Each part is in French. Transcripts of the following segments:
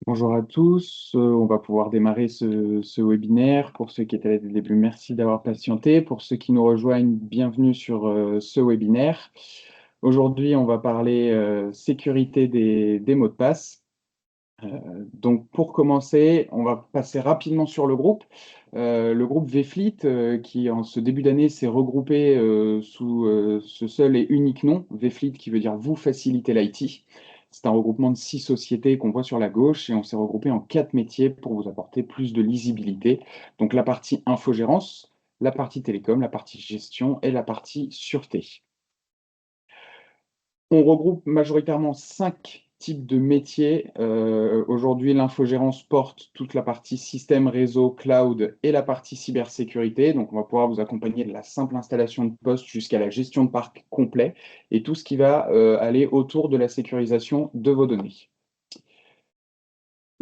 Bonjour à tous, on va pouvoir démarrer ce webinaire. Pour ceux qui étaient là dès le début, merci d'avoir patienté. Pour ceux qui nous rejoignent, bienvenue sur ce webinaire. Aujourd'hui, on va parler sécurité des mots de passe. Donc pour commencer, on va passer rapidement sur le groupe VFleet, qui en ce début d'année s'est regroupé sous ce seul et unique nom, VFleet qui veut dire vous faciliter l'IT. C'est un regroupement de 6 sociétés qu'on voit sur la gauche et on s'est regroupé en 4 métiers pour vous apporter plus de lisibilité. Donc la partie infogérance, la partie télécom, la partie gestion et la partie sûreté. On regroupe majoritairement 5 types de métiers. Aujourd'hui, l'infogérance porte toute la partie système, réseau, cloud et la partie cybersécurité. Donc, on va pouvoir vous accompagner de la simple installation de poste jusqu'à la gestion de parc complet et tout ce qui va aller autour de la sécurisation de vos données.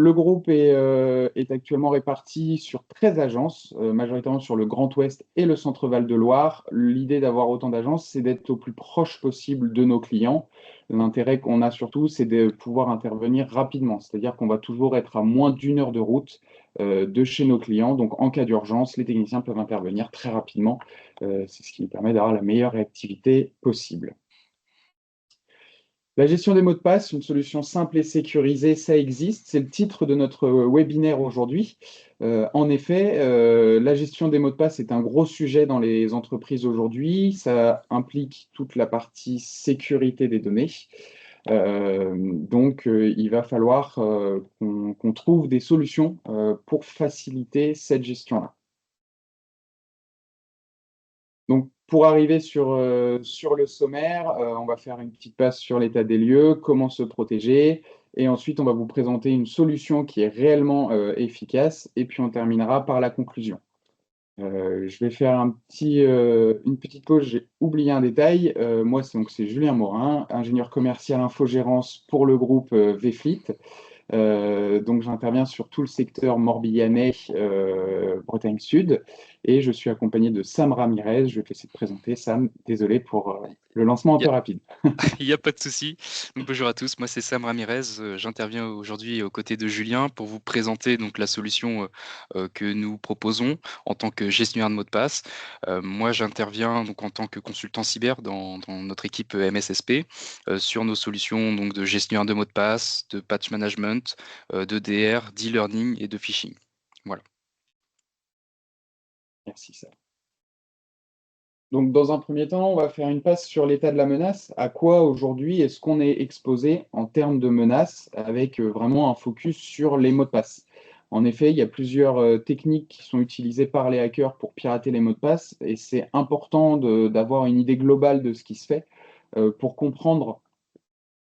Le groupe est actuellement réparti sur 13 agences, majoritairement sur le Grand Ouest et le Centre Val-de-Loire. L'idée d'avoir autant d'agences, c'est d'être au plus proche possible de nos clients. L'intérêt qu'on a surtout, c'est de pouvoir intervenir rapidement, c'est-à-dire qu'on va toujours être à moins d'une heure de route de chez nos clients. Donc, en cas d'urgence, les techniciens peuvent intervenir très rapidement. C'est ce qui nous permet d'avoir la meilleure réactivité possible. La gestion des mots de passe, une solution simple et sécurisée, ça existe. C'est le titre de notre webinaire aujourd'hui. En effet, la gestion des mots de passe est un gros sujet dans les entreprises aujourd'hui. Ça implique toute la partie sécurité des données. Il va falloir qu'on trouve des solutions pour faciliter cette gestion-là. Donc, pour arriver sur le sommaire, on va faire une petite passe sur l'état des lieux, comment se protéger, et ensuite on va vous présenter une solution qui est réellement efficace, et puis on terminera par la conclusion. Je vais faire une petite pause, j'ai oublié un détail. Moi, c'est Julien Morin, ingénieur commercial infogérance pour le groupe VFleet. Donc j'interviens sur tout le secteur morbihanais, Bretagne Sud, et je suis accompagné de Sam Ramirez. Je vais te laisser te présenter, Sam. Désolé pour le lancement un Il peu rapide. n'y a, pas de souci. Donc, bonjour à tous, moi c'est Sam Ramirez. J'interviens aujourd'hui aux côtés de Julien pour vous présenter donc, la solution que nous proposons en tant que gestionnaire de mots de passe. Moi j'interviens donc, en tant que consultant cyber dans notre équipe MSSP sur nos solutions donc, de gestionnaire de mots de passe, de patch management, de DR, d'e-learning et de phishing. Voilà. Merci, Sam. Donc, dans un premier temps, on va faire une passe sur l'état de la menace. À quoi aujourd'hui est-ce qu'on est exposé en termes de menaces, avec vraiment un focus sur les mots de passe. En effet, il y a plusieurs techniques qui sont utilisées par les hackers pour pirater les mots de passe, et c'est important d'avoir une idée globale de ce qui se fait pour comprendre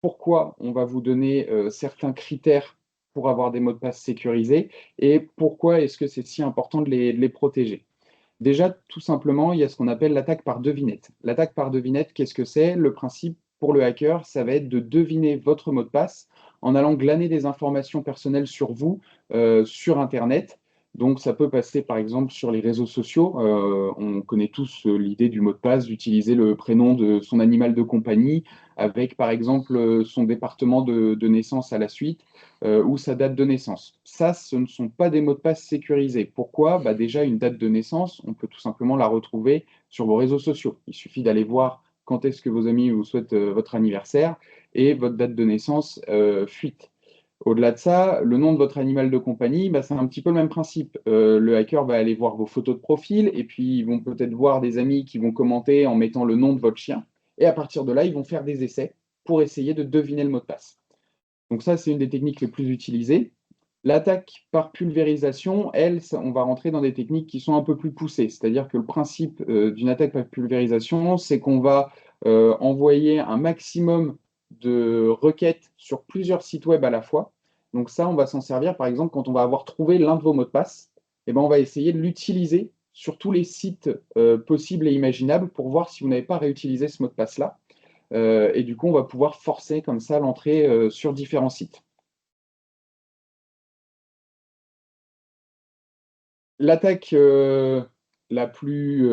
pourquoi on va vous donner certains critères pour avoir des mots de passe sécurisés et pourquoi est-ce que c'est si important de les protéger. Déjà, tout simplement, il y a ce qu'on appelle l'attaque par devinette. L'attaque par devinette, qu'est-ce que c'est? Le principe pour le hacker, ça va être de deviner votre mot de passe en allant glaner des informations personnelles sur vous sur Internet. Donc, ça peut passer par exemple sur les réseaux sociaux. On connaît tous l'idée du mot de passe, d'utiliser le prénom de son animal de compagnie avec par exemple son département de naissance à la suite ou sa date de naissance. Ça, ce ne sont pas des mots de passe sécurisés. Pourquoi? Bah déjà, une date de naissance, on peut tout simplement la retrouver sur vos réseaux sociaux. Il suffit d'aller voir quand est-ce que vos amis vous souhaitent votre anniversaire et votre date de naissance fuite. Au-delà de ça, le nom de votre animal de compagnie, bah, c'est un petit peu le même principe. Le hacker va aller voir vos photos de profil et puis ils vont peut-être voir des amis qui vont commenter en mettant le nom de votre chien. Et à partir de là, ils vont faire des essais pour essayer de deviner le mot de passe. Donc ça, c'est une des techniques les plus utilisées. L'attaque par pulvérisation, elle, on va rentrer dans des techniques qui sont un peu plus poussées. C'est-à-dire que le principe d'une attaque par pulvérisation, c'est qu'on va envoyer un maximum de requêtes sur plusieurs sites web à la fois. Donc ça, on va s'en servir, par exemple, quand on va avoir trouvé l'un de vos mots de passe, eh ben, on va essayer de l'utiliser sur tous les sites possibles et imaginables pour voir si vous n'avez pas réutilisé ce mot de passe-là. Et du coup, on va pouvoir forcer comme ça l'entrée sur différents sites. L'attaque la plus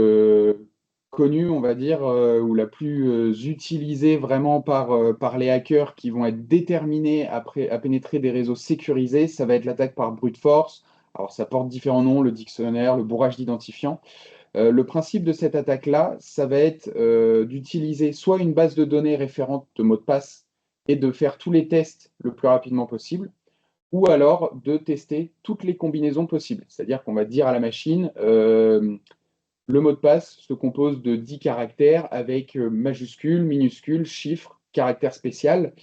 connue, on va dire, ou la plus utilisée vraiment par les hackers qui vont être déterminés à pénétrer des réseaux sécurisés, ça va être l'attaque par brute force. Alors, ça porte différents noms, le dictionnaire, le bourrage d'identifiants. Le principe de cette attaque-là, ça va être d'utiliser soit une base de données référente de mots de passe et de faire tous les tests le plus rapidement possible, ou alors de tester toutes les combinaisons possibles. C'est-à-dire qu'on va dire à la machine, le mot de passe se compose de 10 caractères avec majuscules, minuscules, chiffres, caractères spécial.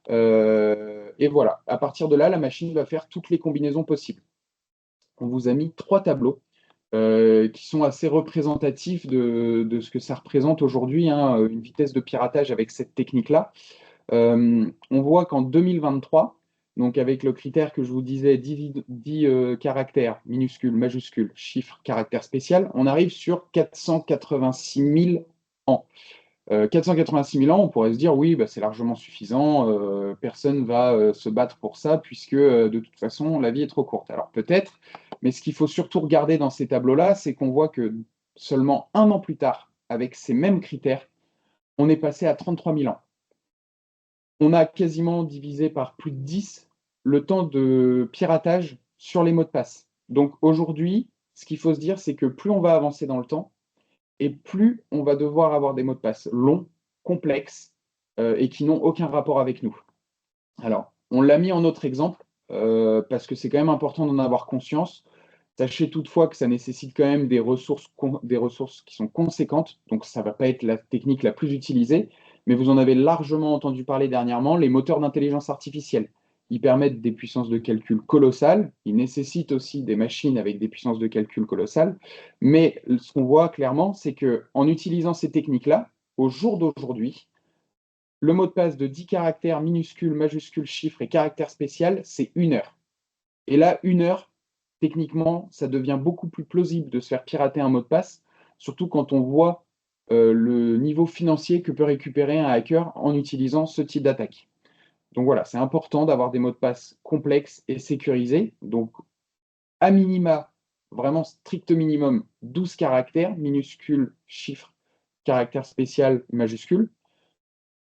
Et voilà, à partir de là, la machine va faire toutes les combinaisons possibles. On vous a mis 3 tableaux qui sont assez représentatifs de ce que ça représente aujourd'hui, hein, une vitesse de piratage avec cette technique-là. On voit qu'en 2023, donc avec le critère que je vous disais, 10 caractères, minuscules, majuscules, chiffres, caractère spécial, on arrive sur 486 000 ans. 486 000 ans, on pourrait se dire, oui, bah, c'est largement suffisant, personne ne va se battre pour ça, puisque de toute façon, la vie est trop courte. Alors peut-être, mais ce qu'il faut surtout regarder dans ces tableaux-là, c'est qu'on voit que seulement un an plus tard, avec ces mêmes critères, on est passé à 33 000 ans. On a quasiment divisé par plus de 10 le temps de piratage sur les mots de passe. Donc aujourd'hui, ce qu'il faut se dire, c'est que plus on va avancer dans le temps, et plus on va devoir avoir des mots de passe longs, complexes, et qui n'ont aucun rapport avec nous. Alors, on l'a mis en autre exemple, parce que c'est quand même important d'en avoir conscience. Sachez toutefois que ça nécessite quand même des ressources qui sont conséquentes, donc ça ne va pas être la technique la plus utilisée, mais vous en avez largement entendu parler dernièrement, les moteurs d'intelligence artificielle. Ils permettent des puissances de calcul colossales, ils nécessitent aussi des machines avec des puissances de calcul colossales, mais ce qu'on voit clairement, c'est qu'en utilisant ces techniques-là, au jour d'aujourd'hui, le mot de passe de 10 caractères minuscules, majuscules, chiffres et caractères spécial, c'est 1 heure. Et là, 1 heure, techniquement, ça devient beaucoup plus plausible de se faire pirater un mot de passe, surtout quand on voit le niveau financier que peut récupérer un hacker en utilisant ce type d'attaque. Donc voilà, c'est important d'avoir des mots de passe complexes et sécurisés. Donc, à minima, vraiment strict minimum, 12 caractères, minuscules, chiffres, caractères spécial, majuscules.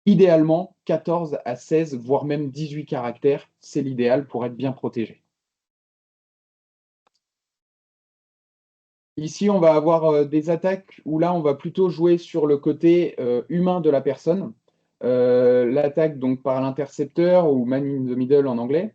Idéalement, 14 à 16, voire même 18 caractères, c'est l'idéal pour être bien protégé. Ici, on va avoir des attaques où là, on va plutôt jouer sur le côté humain de la personne. L'attaque donc par l'intercepteur ou man in the middle en anglais.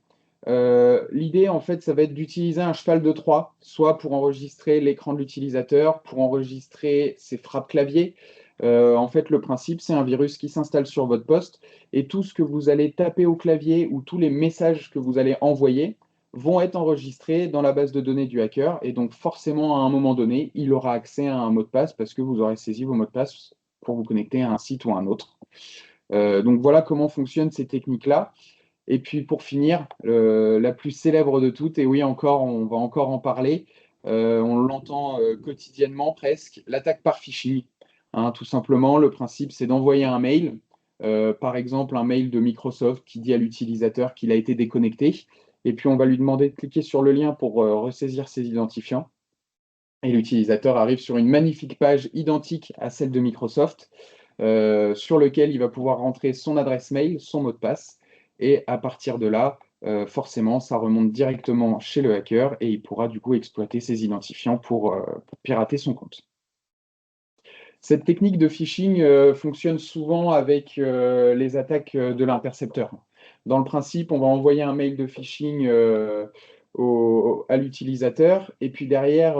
L'idée, en fait, ça va être d'utiliser un cheval de Troie, soit pour enregistrer l'écran de l'utilisateur, pour enregistrer ses frappes clavier. En fait, le principe, c'est un virus qui s'installe sur votre poste et tout ce que vous allez taper au clavier ou tous les messages que vous allez envoyer vont être enregistrés dans la base de données du hacker. Et donc, forcément, à un moment donné, il aura accès à un mot de passe parce que vous aurez saisi vos mots de passe pour vous connecter à un site ou à un autre. Donc, voilà comment fonctionnent ces techniques-là. Et puis, pour finir, la plus célèbre de toutes, et oui, encore, on va encore en parler, on l'entend quotidiennement presque, l'attaque par phishing. Hein, tout simplement, le principe, c'est d'envoyer un mail, par exemple un mail de Microsoft qui dit à l'utilisateur qu'il a été déconnecté, et puis on va lui demander de cliquer sur le lien pour ressaisir ses identifiants. Et l'utilisateur arrive sur une magnifique page identique à celle de Microsoft, sur lequel il va pouvoir rentrer son adresse mail, son mot de passe, et à partir de là, forcément, ça remonte directement chez le hacker et il pourra du coup exploiter ses identifiants pour pirater son compte. Cette technique de phishing fonctionne souvent avec les attaques de l'intercepteur. Dans le principe, on va envoyer un mail de phishing à l'utilisateur et puis derrière,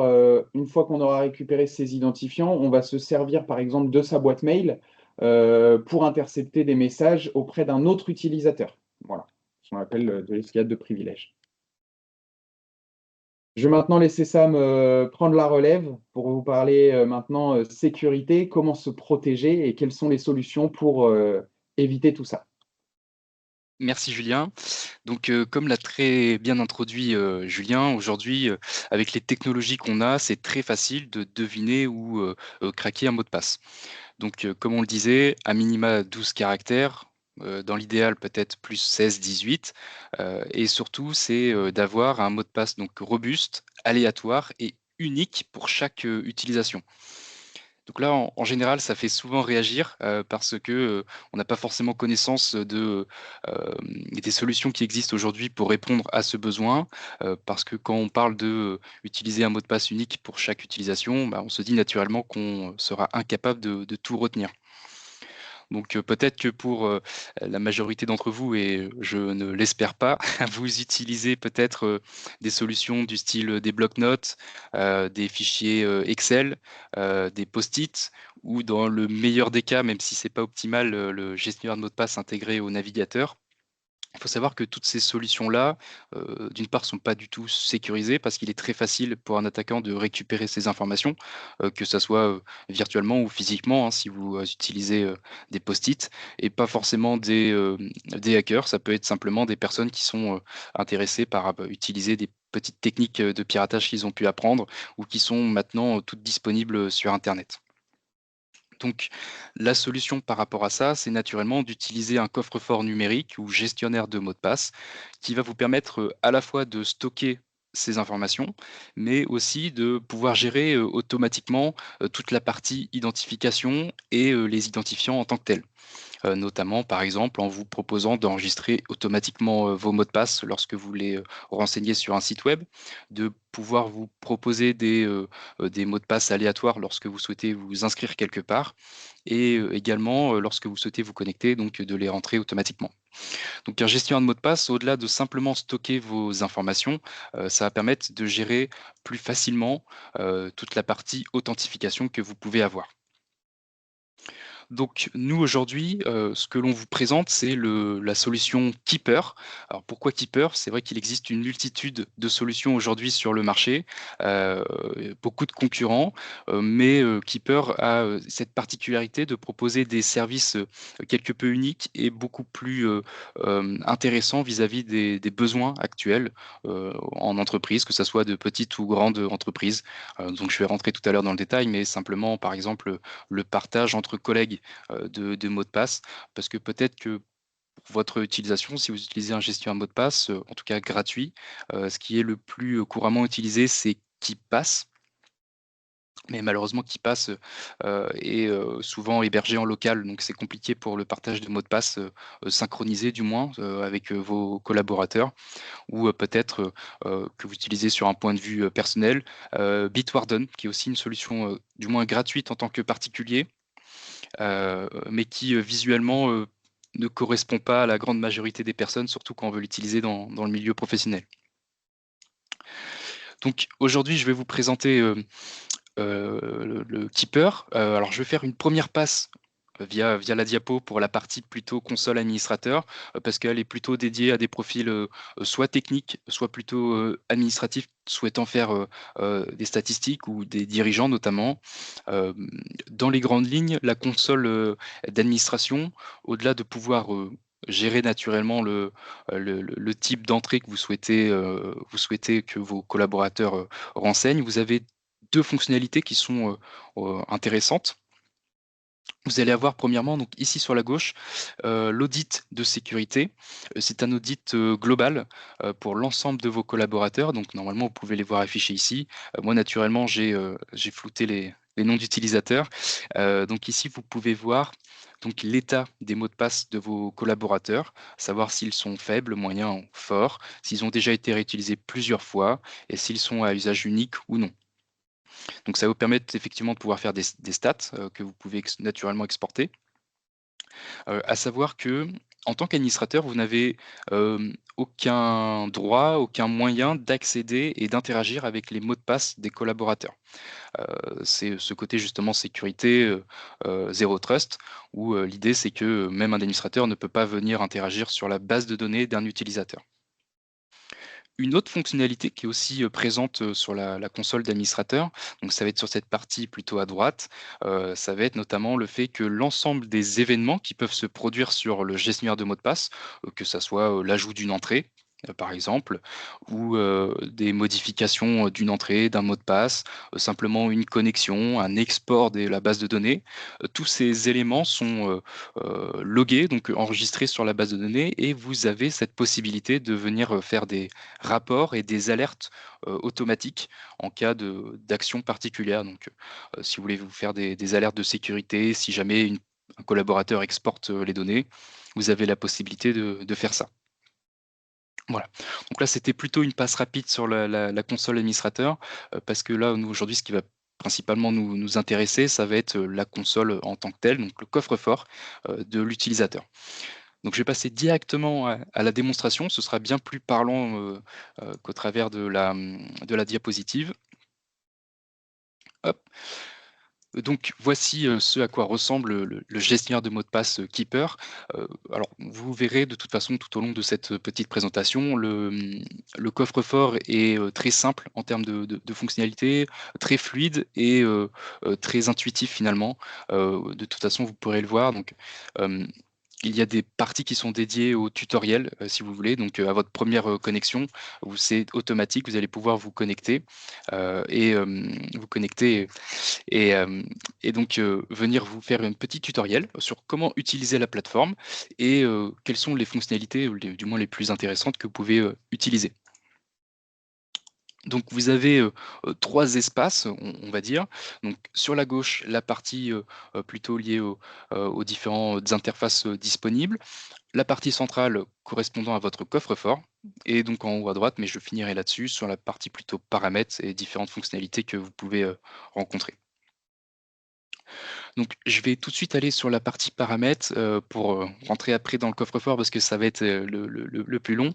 une fois qu'on aura récupéré ses identifiants, on va se servir par exemple de sa boîte mail pour intercepter des messages auprès d'un autre utilisateur. Voilà, ce qu'on appelle de l'escalade de privilèges. Je vais maintenant laisser Sam prendre la relève pour vous parler maintenant sécurité, comment se protéger et quelles sont les solutions pour éviter tout ça. Merci Julien. Donc, comme l'a très bien introduit Julien, aujourd'hui, avec les technologies qu'on a, c'est très facile de deviner ou craquer un mot de passe. Donc, comme on le disait, à minima 12 caractères, dans l'idéal peut-être plus 16-18, et surtout c'est d'avoir un mot de passe donc robuste, aléatoire et unique pour chaque utilisation. Donc là, en général, ça fait souvent réagir, parce que, on n'a pas forcément connaissance des solutions qui existent aujourd'hui pour répondre à ce besoin. Parce que quand on parle utiliser un mot de passe unique pour chaque utilisation, bah, on se dit naturellement qu'on sera incapable de tout retenir. Donc, peut-être que pour, la majorité d'entre vous et je ne l'espère pas, vous utilisez peut-être, des solutions du style, des blocs-notes, des fichiers, Excel, des post-it ou dans le meilleur des cas, même si c'est pas optimal, le gestionnaire de mots de passe intégré au navigateur. Il faut savoir que toutes ces solutions-là, d'une part, sont pas du tout sécurisées parce qu'il est très facile pour un attaquant de récupérer ces informations, que ça soit, virtuellement ou physiquement, hein, si vous, utilisez, des post-it et pas forcément des hackers. Ça peut être simplement des personnes qui sont, intéressées par, utiliser des petites techniques, de piratage qu'ils ont pu apprendre ou qui sont maintenant, toutes disponibles, sur internet. Donc, la solution par rapport à ça, c'est naturellement d'utiliser un coffre-fort numérique ou gestionnaire de mots de passe qui va vous permettre à la fois de stocker ces informations, mais aussi de pouvoir gérer automatiquement toute la partie identification et les identifiants en tant que tels. Notamment, par exemple, en vous proposant d'enregistrer automatiquement, vos mots de passe lorsque vous les, renseignez sur un site web, de pouvoir vous proposer des mots de passe aléatoires lorsque vous souhaitez vous inscrire quelque part et également, lorsque vous souhaitez vous connecter, donc de les rentrer automatiquement. Donc un gestionnaire de mots de passe, au-delà de simplement stocker vos informations, ça va permettre de gérer plus facilement, toute la partie authentification que vous pouvez avoir. Donc nous aujourd'hui, ce que l'on vous présente, c'est le la solution Keeper. Alors pourquoi Keeper? C'est vrai qu'il existe une multitude de solutions aujourd'hui sur le marché, heu, beaucoup de concurrents, mais Keeper a, cette particularité de proposer des services, quelque peu uniques et beaucoup plus, intéressants vis-à-vis des besoins actuels, en entreprise, que ça soit de petites ou grandes entreprises. Donc je vais rentrer tout à l'heure dans le détail, mais simplement, par exemple, le partage entre collègues, de mots de passe. Parce que peut-être que pour votre utilisation, si vous utilisez un gestionnaire de mot de passe, en tout cas gratuit, ce qui est le plus, couramment utilisé, c'est KeePass. Mais malheureusement KeePass, est, souvent hébergé en local, donc c'est compliqué pour le partage de mots de passe, synchronisé du moins, avec, vos collaborateurs ou, peut-être, que vous utilisez sur un point de vue, personnel. Bitwarden, qui est aussi une solution, du moins gratuite en tant que particulier, mais qui, visuellement, ne correspond pas à la grande majorité des personnes, surtout quand on veut l'utiliser dans le milieu professionnel. Donc aujourd'hui, je vais vous présenter, le Keeper. Alors je vais faire une première passe, via la diapo pour la partie plutôt console administrateur, parce qu'elle est plutôt dédiée à des profils, soit techniques, soit plutôt, administratifs souhaitant faire, des statistiques ou des dirigeants notamment. Hem, dans les grandes lignes, la console, d'administration, au-delà de pouvoir, gérer naturellement le type d'entrée que vous souhaitez que vos collaborateurs, renseignent, vous avez 2 fonctionnalités qui sont, intéressantes. Vous allez avoir premièrement, donc ici sur la gauche, l'audit de sécurité. C'est un audit, global, pour l'ensemble de vos collaborateurs, donc normalement vous pouvez les voir affichés ici. Moi naturellement j'ai flouté les noms d'utilisateurs. Donc ici vous pouvez voir donc l'état des mots de passe de vos collaborateurs, savoir s'ils sont faibles, moyens ou forts, s'ils ont déjà été réutilisés plusieurs fois et s'ils sont à usage unique ou non. Donc ça va vous permettre effectivement de pouvoir faire des stats, que vous pouvez naturellement exporter. À savoir que en tant qu'administrateur, vous n'avez, aucun droit, aucun moyen d'accéder et d'interagir avec les mots de passe des collaborateurs. C'est ce côté justement sécurité, zéro trust où, l'idée c'est que, même un administrateur ne peut pas venir interagir sur la base de données d'un utilisateur. Une autre fonctionnalité qui est aussi, présente, sur la console d'administrateur, donc ça va être sur cette partie plutôt à droite, ça va être notamment le fait que l'ensemble des événements qui peuvent se produire sur le gestionnaire de mots de passe, que ça soit, l'ajout d'une entrée, par exemple, ou des modifications d'une entrée, d'un mot de passe, simplement une connexion, un export de la base de données. Tous ces éléments sont logués, donc enregistrés sur la base de données, et vous avez cette possibilité de venir faire des rapports et des alertes automatiques en cas d'action particulière. Donc, si vous voulez vous faire des alertes de sécurité, si jamais un collaborateur exporte les données, vous avez la possibilité de faire ça. Voilà. Donc là, c'était plutôt une passe rapide sur la console administrateur, parce que là, nous, aujourd'hui, ce qui va principalement nous intéresser, ça va être, la console en tant que telle, donc le coffre-fort, de l'utilisateur. Donc je vais passer directement à la démonstration. Ce sera bien plus parlant, qu'au travers de la diapositive. Hop. Donc voici, ce à quoi ressemble le gestionnaire de mots de passe, Keeper. Alors vous verrez de toute façon tout au long de cette petite présentation, le coffre-fort est, très simple en termes de fonctionnalités, très fluide et très intuitif finalement. De toute façon, vous pourrez le voir donc, hem, il y a des parties qui sont dédiées au tutoriel, si vous voulez, donc à votre première connexion où c'est automatique, vous allez pouvoir vous connecter, vous connecter et, donc venir vous faire un petit tutoriel sur comment utiliser la plateforme et quelles sont les fonctionnalités, ou du moins les plus intéressantes que vous pouvez utiliser. Donc vous avez 3 espaces, on va dire. Donc sur la gauche, la partie plutôt liée aux différentes interfaces disponibles. La partie centrale correspondant à votre coffre-fort. Et donc en haut à droite, mais je finirai là-dessus, sur la partie plutôt paramètres et différentes fonctionnalités que vous pouvez rencontrer. Donc, je vais tout de suite aller sur la partie paramètres, pour, rentrer après dans le coffre-fort parce que ça va être, le plus long.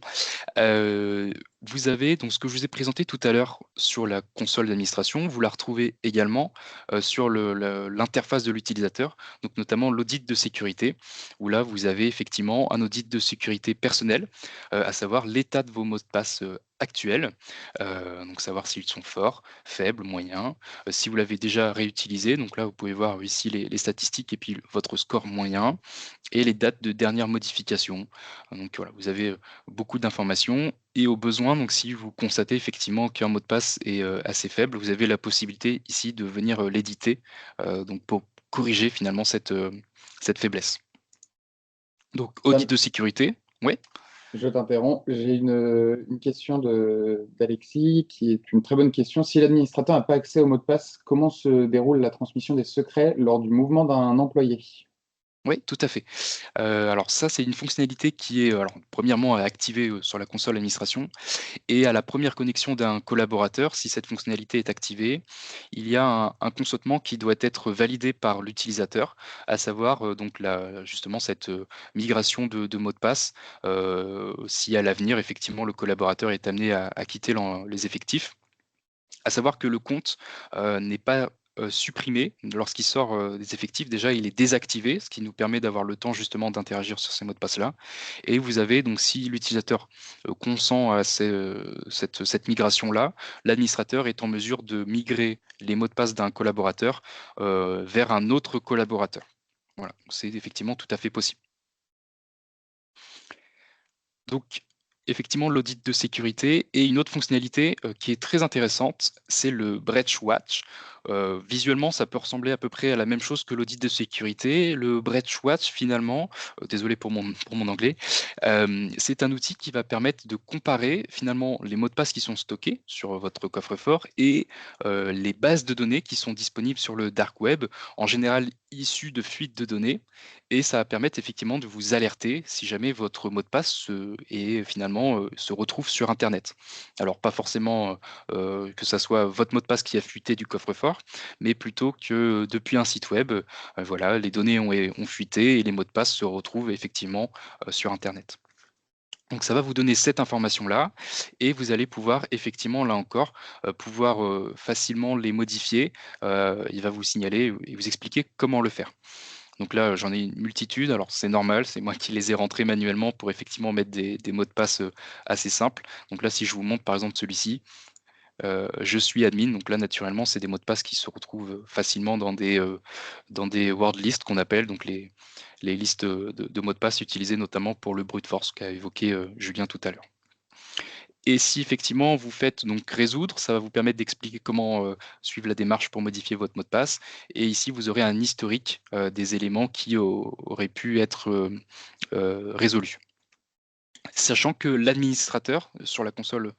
Vous avez donc ce que je vous ai présenté tout à l'heure sur la console d'administration, vous la retrouvez également, sur l'interface de l'utilisateur, donc notamment l'audit de sécurité, où là, vous avez effectivement un audit de sécurité personnelle, à savoir l'état de vos mots de passe, actuels, donc savoir s'ils sont forts, faibles, moyens, si vous l'avez déjà réutilisé, donc là, vous pouvez voir ici les statistiques et puis votre score moyen et les dates de dernière modification. Donc voilà, vous avez, beaucoup d'informations et au besoin, donc si vous constatez effectivement qu'un mot de passe est, assez faible, vous avez la possibilité ici de venir, l'éditer, donc pour corriger finalement cette faiblesse. Donc audit Sam, de sécurité, oui? je t'interromps. J'ai une question d'Alexis qui est une très bonne question. Si l'administrateur n'a pas accès au mot de passe, comment se déroule la transmission des secrets lors du mouvement d'un employé? Oui, tout à fait. Alors ça, c'est une fonctionnalité qui est, alors premièrement à activer, sur la console administration. Et à la première connexion d'un collaborateur, si cette fonctionnalité est activée, il y a un consentement qui doit être validé par l'utilisateur, à savoir donc justement cette migration de mots de passe, si à l'avenir, effectivement, le collaborateur est amené à quitter les effectifs. À savoir que le compte n'est pas supprimé lorsqu'il sort des effectifs. Déjà, il est désactivé, ce qui nous permet d'avoir le temps justement d'interagir sur ces mots de passe-là. Et vous avez donc, si l'utilisateur consent à cette migration-là, l'administrateur est en mesure de migrer les mots de passe d'un collaborateur vers un autre collaborateur. Voilà, c'est effectivement tout à fait possible. Donc, effectivement, l'audit de sécurité et une autre fonctionnalité, qui est très intéressante, c'est le Breach Watch. Visuellement, ça peut ressembler à peu près à la même chose que l'audit de sécurité. Le Breach Watch, finalement, désolé pour mon anglais, c'est un outil qui va permettre de comparer, finalement, les mots de passe qui sont stockés sur votre coffre-fort et les bases de données qui sont disponibles sur le dark web, en général issues de fuites de données, et ça va permettre effectivement de vous alerter si jamais votre mot de passe se retrouve sur internet. Alors pas forcément, que ça soit votre mot de passe qui a fuité du coffre-fort, mais plutôt que depuis un site web, voilà, les données ont fuité et les mots de passe se retrouvent effectivement, sur internet. Donc ça va vous donner cette information-là et vous allez pouvoir effectivement, là encore, pouvoir, facilement les modifier. Il va vous signaler et vous expliquer comment le faire. Donc là, j'en ai une multitude. Alors c'est normal, c'est moi qui les ai rentrés manuellement pour effectivement mettre des mots de passe, assez simples. Donc là, si je vous montre par exemple celui-ci, je suis admin, donc là naturellement, c'est des mots de passe qui se retrouvent, facilement dans des word lists qu'on appelle, donc les listes, de mots de passe utilisées notamment pour le brute force qu'a évoqué, Julien tout à l'heure. Et si effectivement vous faites donc résoudre, ça va vous permettre d'expliquer comment suivre la démarche pour modifier votre mot de passe. Et ici, vous aurez un historique des éléments qui auraient pu être résolus. Sachant que l'administrateur, sur la console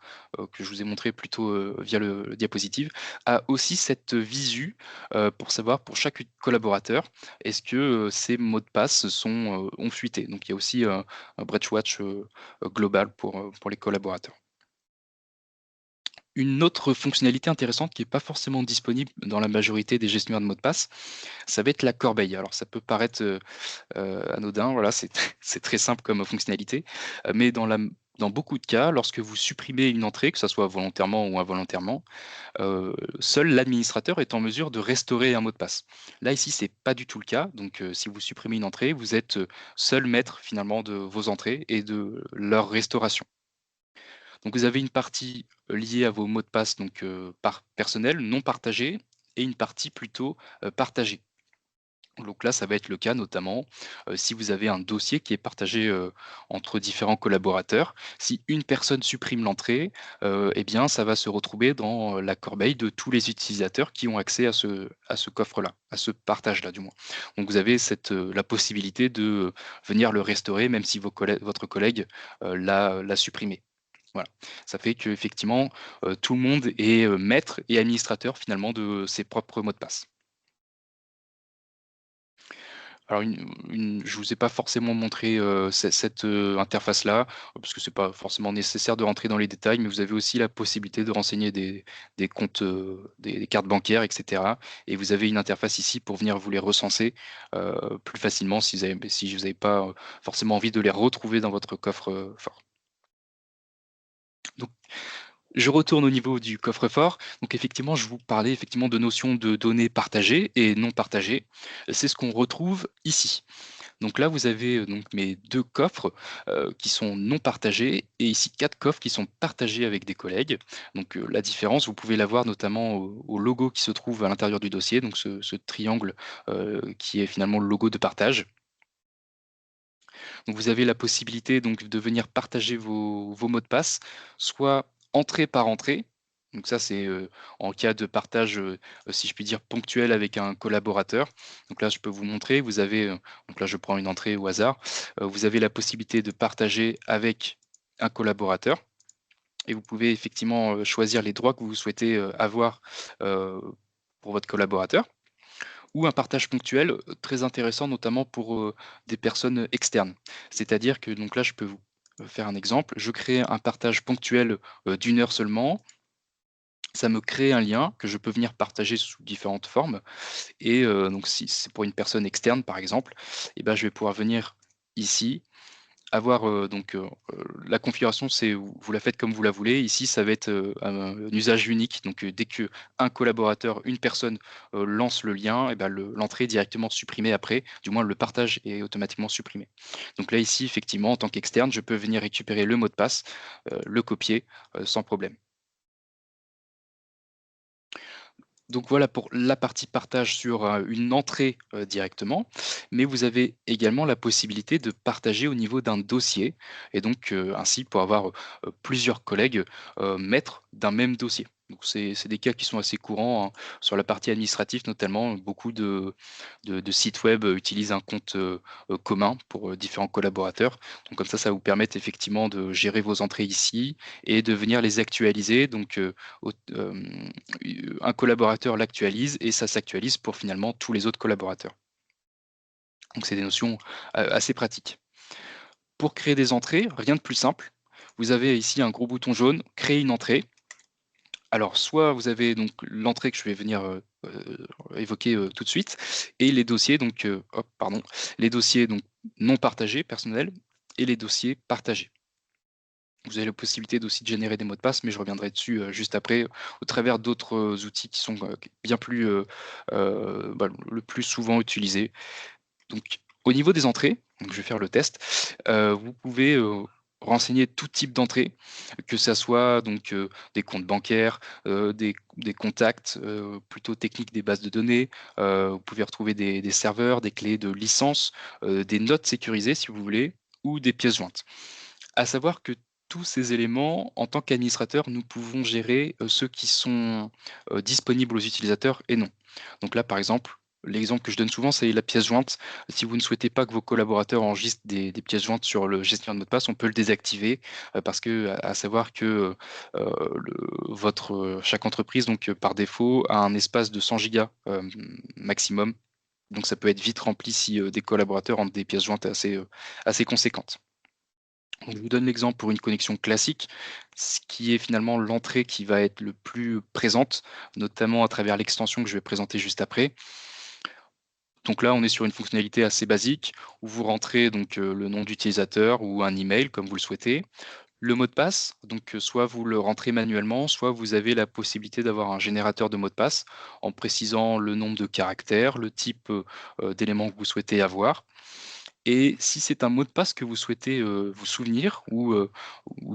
que je vous ai montré plutôt via le diapositive, a aussi cette visu pour savoir pour chaque collaborateur, est-ce que ces mots de passe ont fuité. Donc il y a aussi un Breach Watch global pour les collaborateurs. Une autre fonctionnalité intéressante qui n'est pas forcément disponible dans la majorité des gestionnaires de mots de passe, ça va être la corbeille. Alors ça peut paraître anodin, voilà, c'est c'est très simple comme fonctionnalité, mais dans beaucoup de cas, lorsque vous supprimez une entrée, que ça soit volontairement ou involontairement, seul l'administrateur est en mesure de restaurer un mot de passe. Là, ici, c'est pas du tout le cas, donc si vous supprimez une entrée, vous êtes, seul maître finalement de vos entrées et de leur restauration. Donc vous avez une partie liée à vos mots de passe donc personnels, non partagés, et une partie plutôt partagée. Donc là, ça va être le cas notamment si vous avez un dossier qui est partagé entre différents collaborateurs. Si une personne supprime l'entrée, eh bien, ça va se retrouver dans la corbeille de tous les utilisateurs qui ont accès à ce coffre-là, à ce partage-là du moins. Donc vous avez la possibilité de venir le restaurer même si votre collègue l'a supprimé. Voilà. Ça fait qu'effectivement, tout le monde est maître et administrateur finalement de ses propres mots de passe. Alors je vous ai pas forcément montré, cette interface-là, parce que c'est pas forcément nécessaire de rentrer dans les détails, mais vous avez aussi la possibilité de renseigner des comptes, des cartes bancaires et cetera, et vous avez une interface ici pour venir vous les recenser, plus facilement si vous avez pas, forcément envie de les retrouver dans votre coffre, fort. Donc je retourne au niveau du coffre-fort. Donc effectivement, je vous parlais effectivement de notions de données partagées et non partagées. C'est ce qu'on retrouve ici. Donc là, vous avez donc mes 2 coffres qui sont non partagés et ici 4 coffres qui sont partagés avec des collègues. Donc la différence, vous pouvez la voir notamment au logo qui se trouve à l'intérieur du dossier, donc ce triangle qui est finalement le logo de partage. Donc vous avez la possibilité donc de venir partager vos mots de passe, soit entrée par entrée. Donc ça, c'est en cas de partage, si je puis dire, ponctuel avec un collaborateur. Donc là, je peux vous montrer, vous avez, donc là, je prends une entrée au hasard. Vous avez la possibilité de partager avec un collaborateur et vous pouvez effectivement choisir les droits que vous souhaitez avoir euh, pour votre collaborateur ou un partage ponctuel, très intéressant notamment pour, des personnes externes. C'est-à-dire que donc là, je peux vous faire un exemple. Je crée un partage ponctuel, d'1 heure seulement. Ça me crée un lien que je peux venir partager sous différentes formes et donc si c'est pour une personne externe, par exemple, et ben, je vais pouvoir venir ici avoir, la configuration, c'est vous la faites comme vous la voulez. Ici, ça va être, un usage unique. Donc, dès qu'un collaborateur, une personne, lance le lien et ben, l'entrée est directement supprimée après. Du moins, le partage est automatiquement supprimé. Donc là, ici, effectivement, en tant qu'externe, je peux venir récupérer le mot de passe, le copier, sans problème. Donc voilà pour la partie partage sur, une entrée, directement, mais vous avez également la possibilité de partager au niveau d'un dossier et donc ainsi pour avoir, plusieurs collègues, maîtres d'un même dossier. Donc c'est des cas qui sont assez courants, hein. Sur la partie administrative notamment, beaucoup de sites web, utilisent un compte, commun pour, différents collaborateurs. Donc comme ça va vous permettre effectivement de gérer vos entrées ici et de venir les actualiser donc un collaborateur l'actualise et ça s'actualise pour finalement tous les autres collaborateurs. Donc c'est des notions assez pratiques. Pour créer des entrées, rien de plus simple. Vous avez ici un gros bouton jaune, créer une entrée. Alors soit vous avez donc l'entrée que je vais venir évoquer tout de suite et les dossiers donc hop pardon, les dossiers donc non partagés personnels et les dossiers partagés. Vous avez la possibilité aussi de générer des mots de passe, mais je reviendrai dessus, juste après, au travers d'autres, outils qui sont, bien plus, bah, le plus souvent utilisés. Donc au niveau des entrées, donc je vais faire le test, vous pouvez, renseigner tout type d'entrée, que ça soit donc, des comptes bancaires, des contacts, plutôt techniques des bases de données, vous pouvez retrouver des serveurs, des clés de licence, des notes sécurisées si vous voulez ou des pièces jointes. À savoir que tous ces éléments, en tant qu'administrateur, nous pouvons gérer, ceux qui sont, disponibles aux utilisateurs et non. Donc là, par exemple, l'exemple que je donne souvent, c'est la pièce jointe. Si vous ne souhaitez pas que vos collaborateurs enregistrent des pièces jointes sur le gestionnaire de mot de passe, on peut le désactiver, parce que à savoir que, chaque entreprise donc, par défaut a un espace de 100 gigas, maximum. Donc ça peut être vite rempli si, des collaborateurs ont des pièces jointes assez conséquentes. Donc je vous donne l'exemple pour une connexion classique, ce qui est finalement l'entrée qui va être le plus présente, notamment à travers l'extension que je vais présenter juste après. Donc là, on est sur une fonctionnalité assez basique où vous rentrez donc, le nom d'utilisateur ou un email comme vous le souhaitez. Le mot de passe, donc, soit vous le rentrez manuellement, soit vous avez la possibilité d'avoir un générateur de mot de passe en précisant le nombre de caractères, le type, d'éléments que vous souhaitez avoir. Et si c'est un mot de passe que vous souhaitez, vous souvenir ou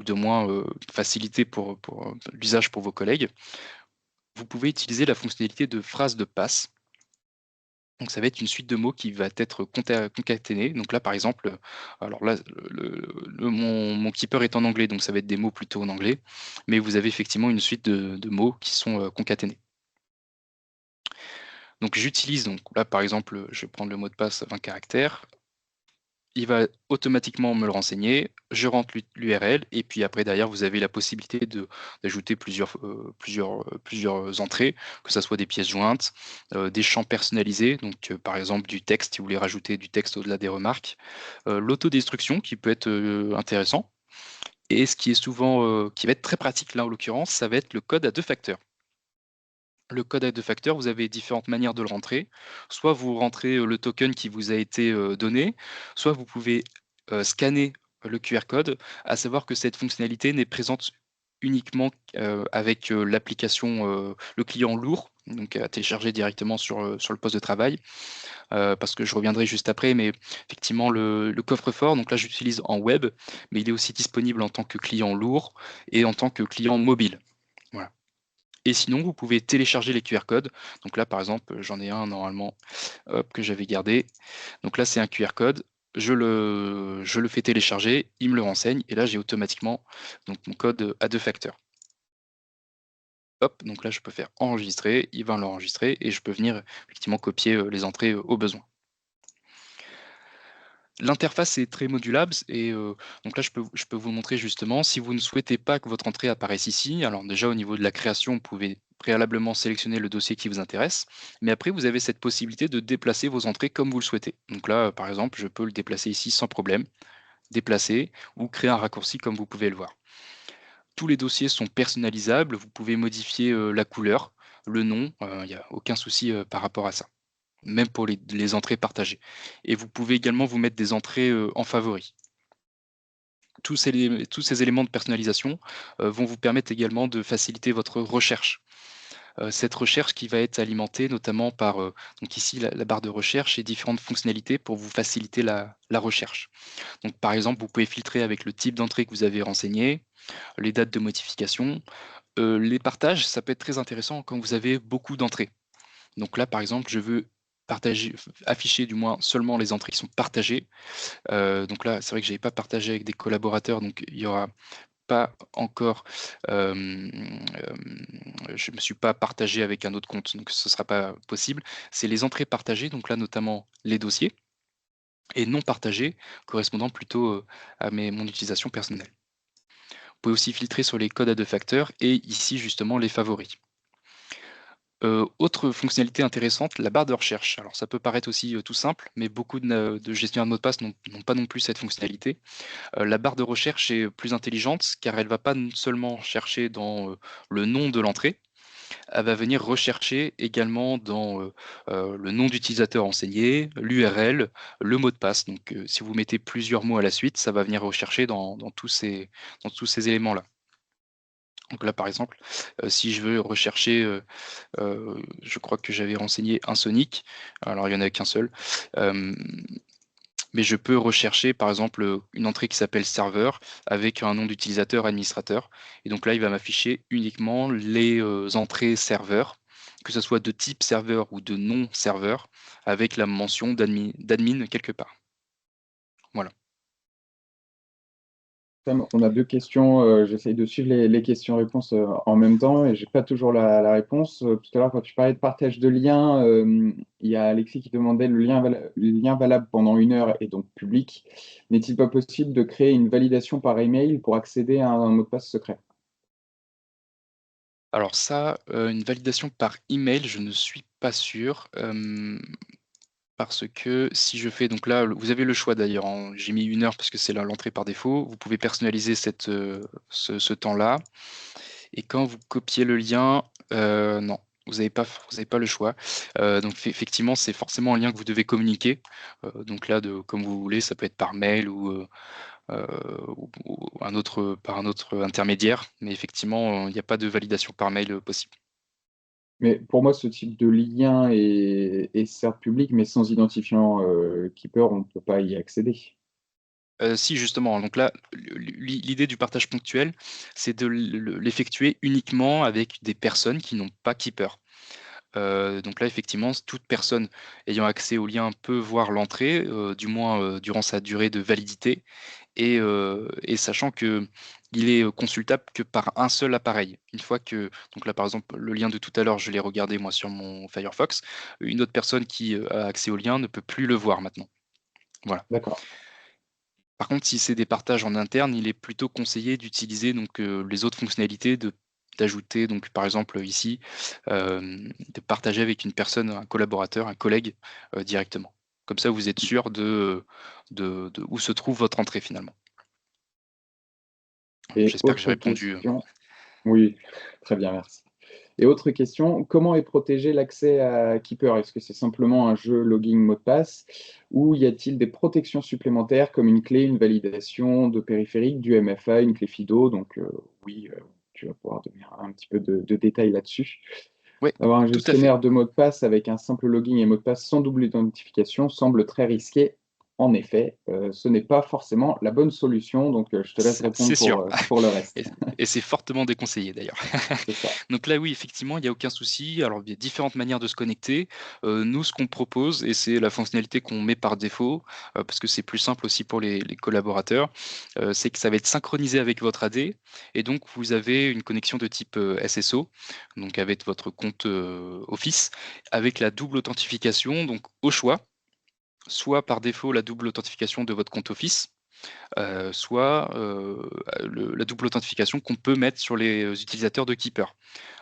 de moins, faciliter pour l'usage pour vos collègues, vous pouvez utiliser la fonctionnalité de phrase de passe. Donc ça va être une suite de mots qui va être concaténée. Donc là, par exemple, alors là, mon keeper est en anglais, donc ça va être des mots plutôt en anglais, mais vous avez effectivement une suite de mots qui sont, concaténés. Donc j'utilise donc là, par exemple, je vais prendre le mot de passe 20 caractères. Il va automatiquement me le renseigner, je rentre l'URL et puis après derrière vous avez la possibilité d'ajouter plusieurs entrées, que ça soit des pièces jointes, des champs personnalisés, donc par exemple du texte, si vous voulez rajouter du texte au-delà des remarques, l'autodestruction qui peut être, intéressant et ce qui est souvent, qui va être très pratique là en l'occurrence, ça va être le code à 2 facteurs. Le code à 2 facteurs, vous avez différentes manières de le rentrer. Soit vous rentrez, le token qui vous a été, donné, soit vous pouvez, scanner le QR code. À savoir que cette fonctionnalité n'est présente uniquement avec, l'application, le client lourd, donc à télécharger directement sur le poste de travail, parce que je reviendrai juste après, mais effectivement le coffre-fort, donc là j'utilise en web, mais il est aussi disponible en tant que client lourd et en tant que client mobile. Voilà. Et sinon, vous pouvez télécharger les QR codes. Donc là, par exemple, j'en ai un normalement, hop, que j'avais gardé. Donc là, c'est un QR code. Je le fais télécharger, il me le renseigne, et là, j'ai automatiquement donc mon code à 2 facteurs. Hop, donc là, je peux faire enregistrer, il va l'enregistrer, et je peux venir effectivement copier les entrées au besoin. L'interface est très modulable et donc là, je peux vous montrer justement, si vous ne souhaitez pas que votre entrée apparaisse ici, alors déjà au niveau de la création, vous pouvez préalablement sélectionner le dossier qui vous intéresse, mais après vous avez cette possibilité de déplacer vos entrées comme vous le souhaitez. Donc là, par exemple, je peux le déplacer ici sans problème, déplacer ou créer un raccourci comme vous pouvez le voir. Tous les dossiers sont personnalisables, vous pouvez modifier, la couleur, le nom, il n'y a aucun souci, par rapport à ça, même pour les entrées partagées. Et vous pouvez également vous mettre des entrées, en favoris. Tous ces éléments de personnalisation, vont vous permettre également de faciliter votre recherche. Cette recherche qui va être alimentée notamment par, donc ici la barre de recherche et différentes fonctionnalités pour vous faciliter la recherche. Donc par exemple, vous pouvez filtrer avec le type d'entrée que vous avez renseigné, les dates de modification, les partages, ça peut être très intéressant quand vous avez beaucoup d'entrées. Donc là, par exemple, je veux partager afficher du moins seulement les entrées qui sont partagées. Donc là, c'est vrai que j'avais pas partagé avec des collaborateurs, donc il y aura pas encore, je me suis pas partagé avec un autre compte, donc ce sera pas possible. C'est les entrées partagées, donc là notamment les dossiers et non partagés correspondant plutôt, à mon utilisation personnelle. Vous pouvez aussi filtrer sur les codes à 2 facteurs et ici justement les favoris. Autre fonctionnalité intéressante, la barre de recherche. Alors ça peut paraître aussi, tout simple, mais beaucoup de gestionnaires de mots de passe n'ont pas non plus cette fonctionnalité. La barre de recherche est plus intelligente car elle va pas seulement chercher dans, le nom de l'entrée, elle va venir rechercher également dans, le nom d'utilisateur enseigné, l'URL, le mot de passe. Donc, si vous mettez plusieurs mots à la suite, ça va venir rechercher dans tous ces éléments-là. Donc là, par exemple, si je veux rechercher, je crois que j'avais renseigné un Sonic, alors il y en a qu'un seul, hem mais je peux rechercher par exemple, une entrée qui s'appelle serveur avec un nom d'utilisateur administrateur et donc là, il va m'afficher uniquement les, entrées serveurs, que ce soit de type serveur ou de non serveur, avec la mention d'admin quelque part. Voilà. Sam, on a deux questions. J'essaye de suivre les questions-réponses en même temps et j'ai pas toujours la réponse. Tout à l'heure, quand tu parlais de partage de liens, il y a Alexis qui demandait le lien valable pendant 1 heure et donc public. N'est-il pas possible de créer une validation par email pour accéder à un mot de passe secret? Alors ça, une validation par email, je ne suis pas sûr, parce que si je fais donc là, vous avez le choix d'ailleurs, hein, j'ai mis 1 heure parce que c'est l'entrée par défaut. Vous pouvez personnaliser ce temps-là et quand vous copiez le lien, non, vous avez pas le choix. Donc effectivement, c'est forcément un lien que vous devez communiquer, donc là comme vous voulez, ça peut être par mail ou par un autre intermédiaire, mais effectivement, il n'y a pas de validation par mail, possible. Mais pour moi, ce type de lien est certes public, mais sans identifiant Keeper, on ne peut pas y accéder. Si justement, donc là, l'idée du partage ponctuel, c'est de l'effectuer uniquement avec des personnes qui n'ont pas Keeper. Donc là, effectivement, toute personne ayant accès au lien peut voir l'entrée, du moins, durant sa durée de validité et sachant qu'il est, consultable que par un seul appareil. Une fois que donc là, par exemple, le lien de tout à l'heure, je l'ai regardé moi sur mon Firefox. Une autre personne qui, a accès au lien ne peut plus le voir maintenant. Voilà. D'accord. Par contre, si c'est des partages en interne, il est plutôt conseillé d'utiliser donc, les autres fonctionnalités, d'ajouter donc par exemple ici, de partager avec une personne, un collaborateur, un collègue, directement. Comme ça, vous êtes sûr de où se trouve votre entrée finalement. Et J'espère que j'ai autre répondu, question. Oui, très bien, merci. Et autre question, comment est protégé l'accès à Keeper? Est-ce que c'est simplement un jeu logging mot de passe ou y a-t-il des protections supplémentaires comme une clé, une validation de périphérique, du MFA, une clé FIDO? Donc oui, tu vas pouvoir donner un petit peu de détails là-dessus. ouais, Avoir un tout à fait. gestionnaire de mots de passe avec un simple login et mot de passe sans double identification semble très risqué. En effet, ce n'est pas forcément la bonne solution, donc je te laisse C'est répondre sûr. pour le Et reste. et c'est fortement déconseillé d'ailleurs. C'est ça. Donc là, oui, effectivement, il y a aucun souci. Alors, il y a différentes manières de se connecter. Nous, ce qu'on propose et c'est la fonctionnalité qu'on met par défaut, parce que c'est plus simple aussi pour les collaborateurs, c'est que ça va être synchronisé avec votre AD et donc vous avez une connexion de type, SSO, donc avec votre compte, Office, avec la double authentification, donc au choix, soit par défaut la double authentification de votre compte Office, soit, la double authentification qu'on peut mettre sur les, utilisateurs de Keeper.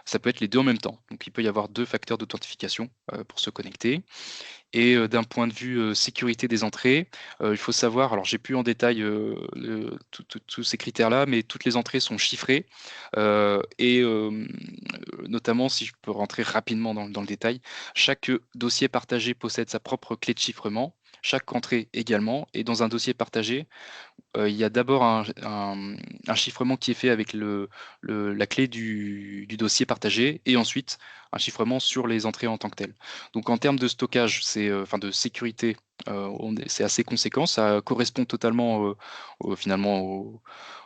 Ça peut être les 2 en même temps. Donc il peut y avoir 2 facteurs d'authentification, pour se connecter et d'un point de vue, sécurité des entrées, il faut savoir alors j'ai plus en détail, tous ces critères-là, mais toutes les entrées sont chiffrées, notamment si je peux rentrer rapidement dans le détail, chaque, dossier partagé possède sa propre clé de chiffrement, chaque entrée également et dans un dossier partagé, il y a d'abord un chiffrement qui est fait avec la clé du dossier partagé et ensuite un chiffrement sur les entrées en tant que telles. Donc en termes de stockage, enfin de sécurité, c'est assez conséquent. Ça correspond totalement, finalement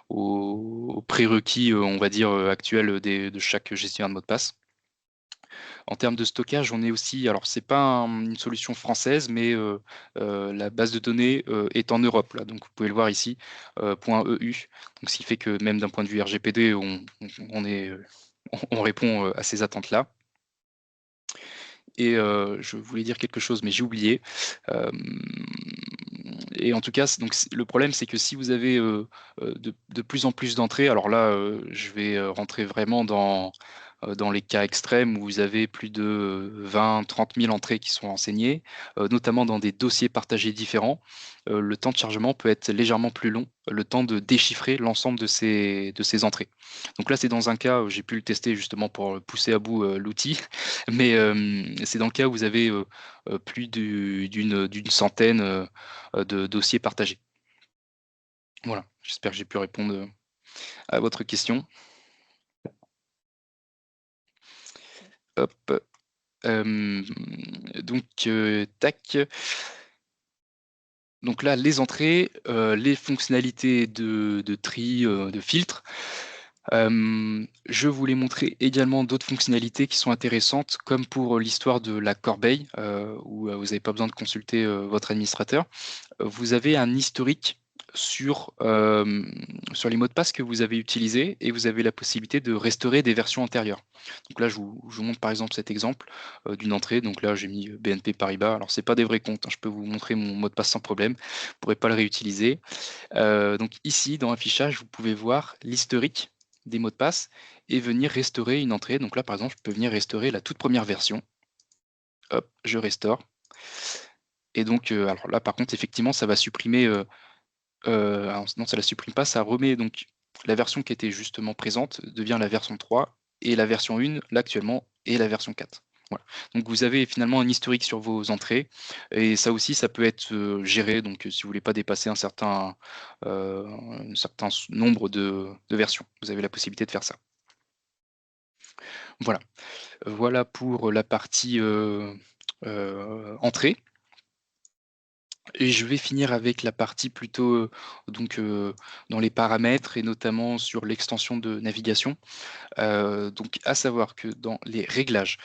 aux prérequis, on va dire, actuels de chaque gestionnaire de mot de passe. En termes de stockage, on est aussi alors c'est pas une solution française, mais la base de données, est en Europe là, donc vous pouvez le voir ici, .eu. Donc ce qui fait que même d'un point de vue RGPD, on est, on répond, à ces attentes-là et je voulais dire quelque chose, mais j'ai oublié. Hem Et en tout cas, le problème, c'est que si vous avez, de plus en plus d'entrées, alors là, je vais, rentrer vraiment dans les cas extrêmes où vous avez plus de 20-30 000 entrées qui sont renseignées, notamment dans des dossiers partagés différents. Le temps de chargement peut être légèrement plus long, le temps de déchiffrer l'ensemble de ces entrées. Donc là, c'est dans un cas, j'ai pu le tester justement pour, pousser à bout, l'outil, mais c'est dans le cas où vous avez, plus d'une centaine, de dossiers partagés. Voilà, j'espère que j'ai pu répondre, à votre question. Hop, hem, donc tac, donc là, les entrées, les fonctionnalités de tri, de filtre. Je voulais montrer également d'autres fonctionnalités qui sont intéressantes, comme pour, l'histoire de la corbeille, où, vous n'avez pas besoin de consulter, votre administrateur. Vous avez un historique, sur les mots de passe que vous avez utilisés et vous avez la possibilité de restaurer des versions antérieures. Donc là, je vous montre par exemple cet exemple d'une entrée. Donc là, j'ai mis BNP Paribas. Alors, c'est pas des vrais comptes, hein. Je peux vous montrer mon mot de passe sans problème. Vous ne pourrez pas le réutiliser. Donc ici, dans Affichage, vous pouvez voir l'historique des mots de passe et venir restaurer une entrée. Donc là, par exemple, je peux venir restaurer la toute première version. Hop, je restaure. Et donc, alors là, par contre, effectivement, ça va supprimer. Alors non, ça la supprime pas, ça remet donc la version qui était justement présente devient la version 3 et la version 1, là actuellement, est la version 4. Voilà. Donc vous avez finalement un historique sur vos entrées et ça aussi, ça peut être géré. Donc si vous voulez pas dépasser un certain nombre de versions, vous avez la possibilité de faire ça. Voilà. Voilà pour la partie entrée. Et je vais finir avec la partie plutôt, donc, dans les paramètres et notamment sur l'extension de navigation. Donc à savoir que dans les réglages,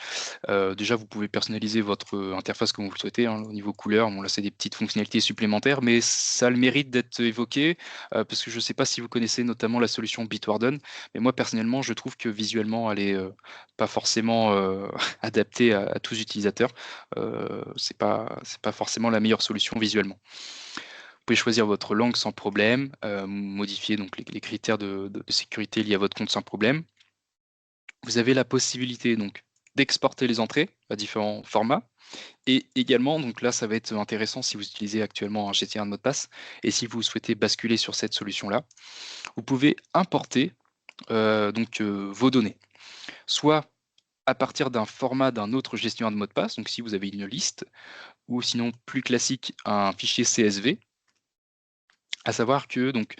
déjà vous pouvez personnaliser votre, interface comme vous le souhaitez, hein, au niveau couleur. Bon là, c'est des petites fonctionnalités supplémentaires, mais ça a le mérite d'être évoqué, parce que je ne sais pas si vous connaissez notamment la solution Bitwarden, mais moi personnellement, je trouve que visuellement, elle est, pas forcément, adaptée à tous les utilisateurs. C'est pas forcément la meilleure solution visuellement. Vous pouvez choisir votre langue sans problème, modifier donc les critères de sécurité liés à votre compte sans problème. Vous avez la possibilité donc d'exporter les entrées à différents formats et également, donc là, ça va être intéressant si vous utilisez actuellement un gestionnaire de mot de passe et si vous souhaitez basculer sur cette solution-là, vous pouvez importer vos données, soit à partir d'un format d'un autre gestionnaire de mot de passe, donc si vous avez une liste, ou sinon plus classique, un fichier CSV. À savoir que donc,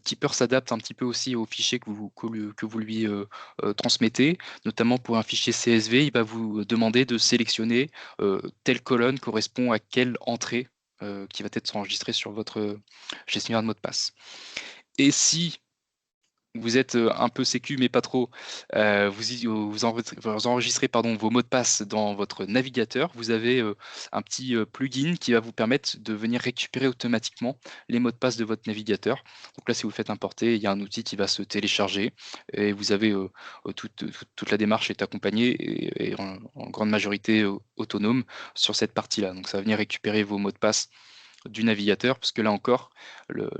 Keeper s'adapte un petit peu aussi aux fichiers que vous lui, transmettez. Notamment pour un fichier CSV, il va vous demander de sélectionner, telle colonne correspond à quelle entrée, qui va être enregistrée sur votre gestionnaire de mot de passe. Et si vous êtes, un peu sécu, mais pas trop. Vous enregistrez pardon, vos mots de passe dans votre navigateur. Vous avez, un petit, plugin qui va vous permettre de venir récupérer automatiquement les mots de passe de votre navigateur. Donc là, si vous le faites importer, il y a un outil qui va se télécharger et vous avez, toute la démarche est accompagnée et en grande majorité, autonome sur cette partie-là. Donc ça va venir récupérer vos mots de passe du navigateur, parce que là encore,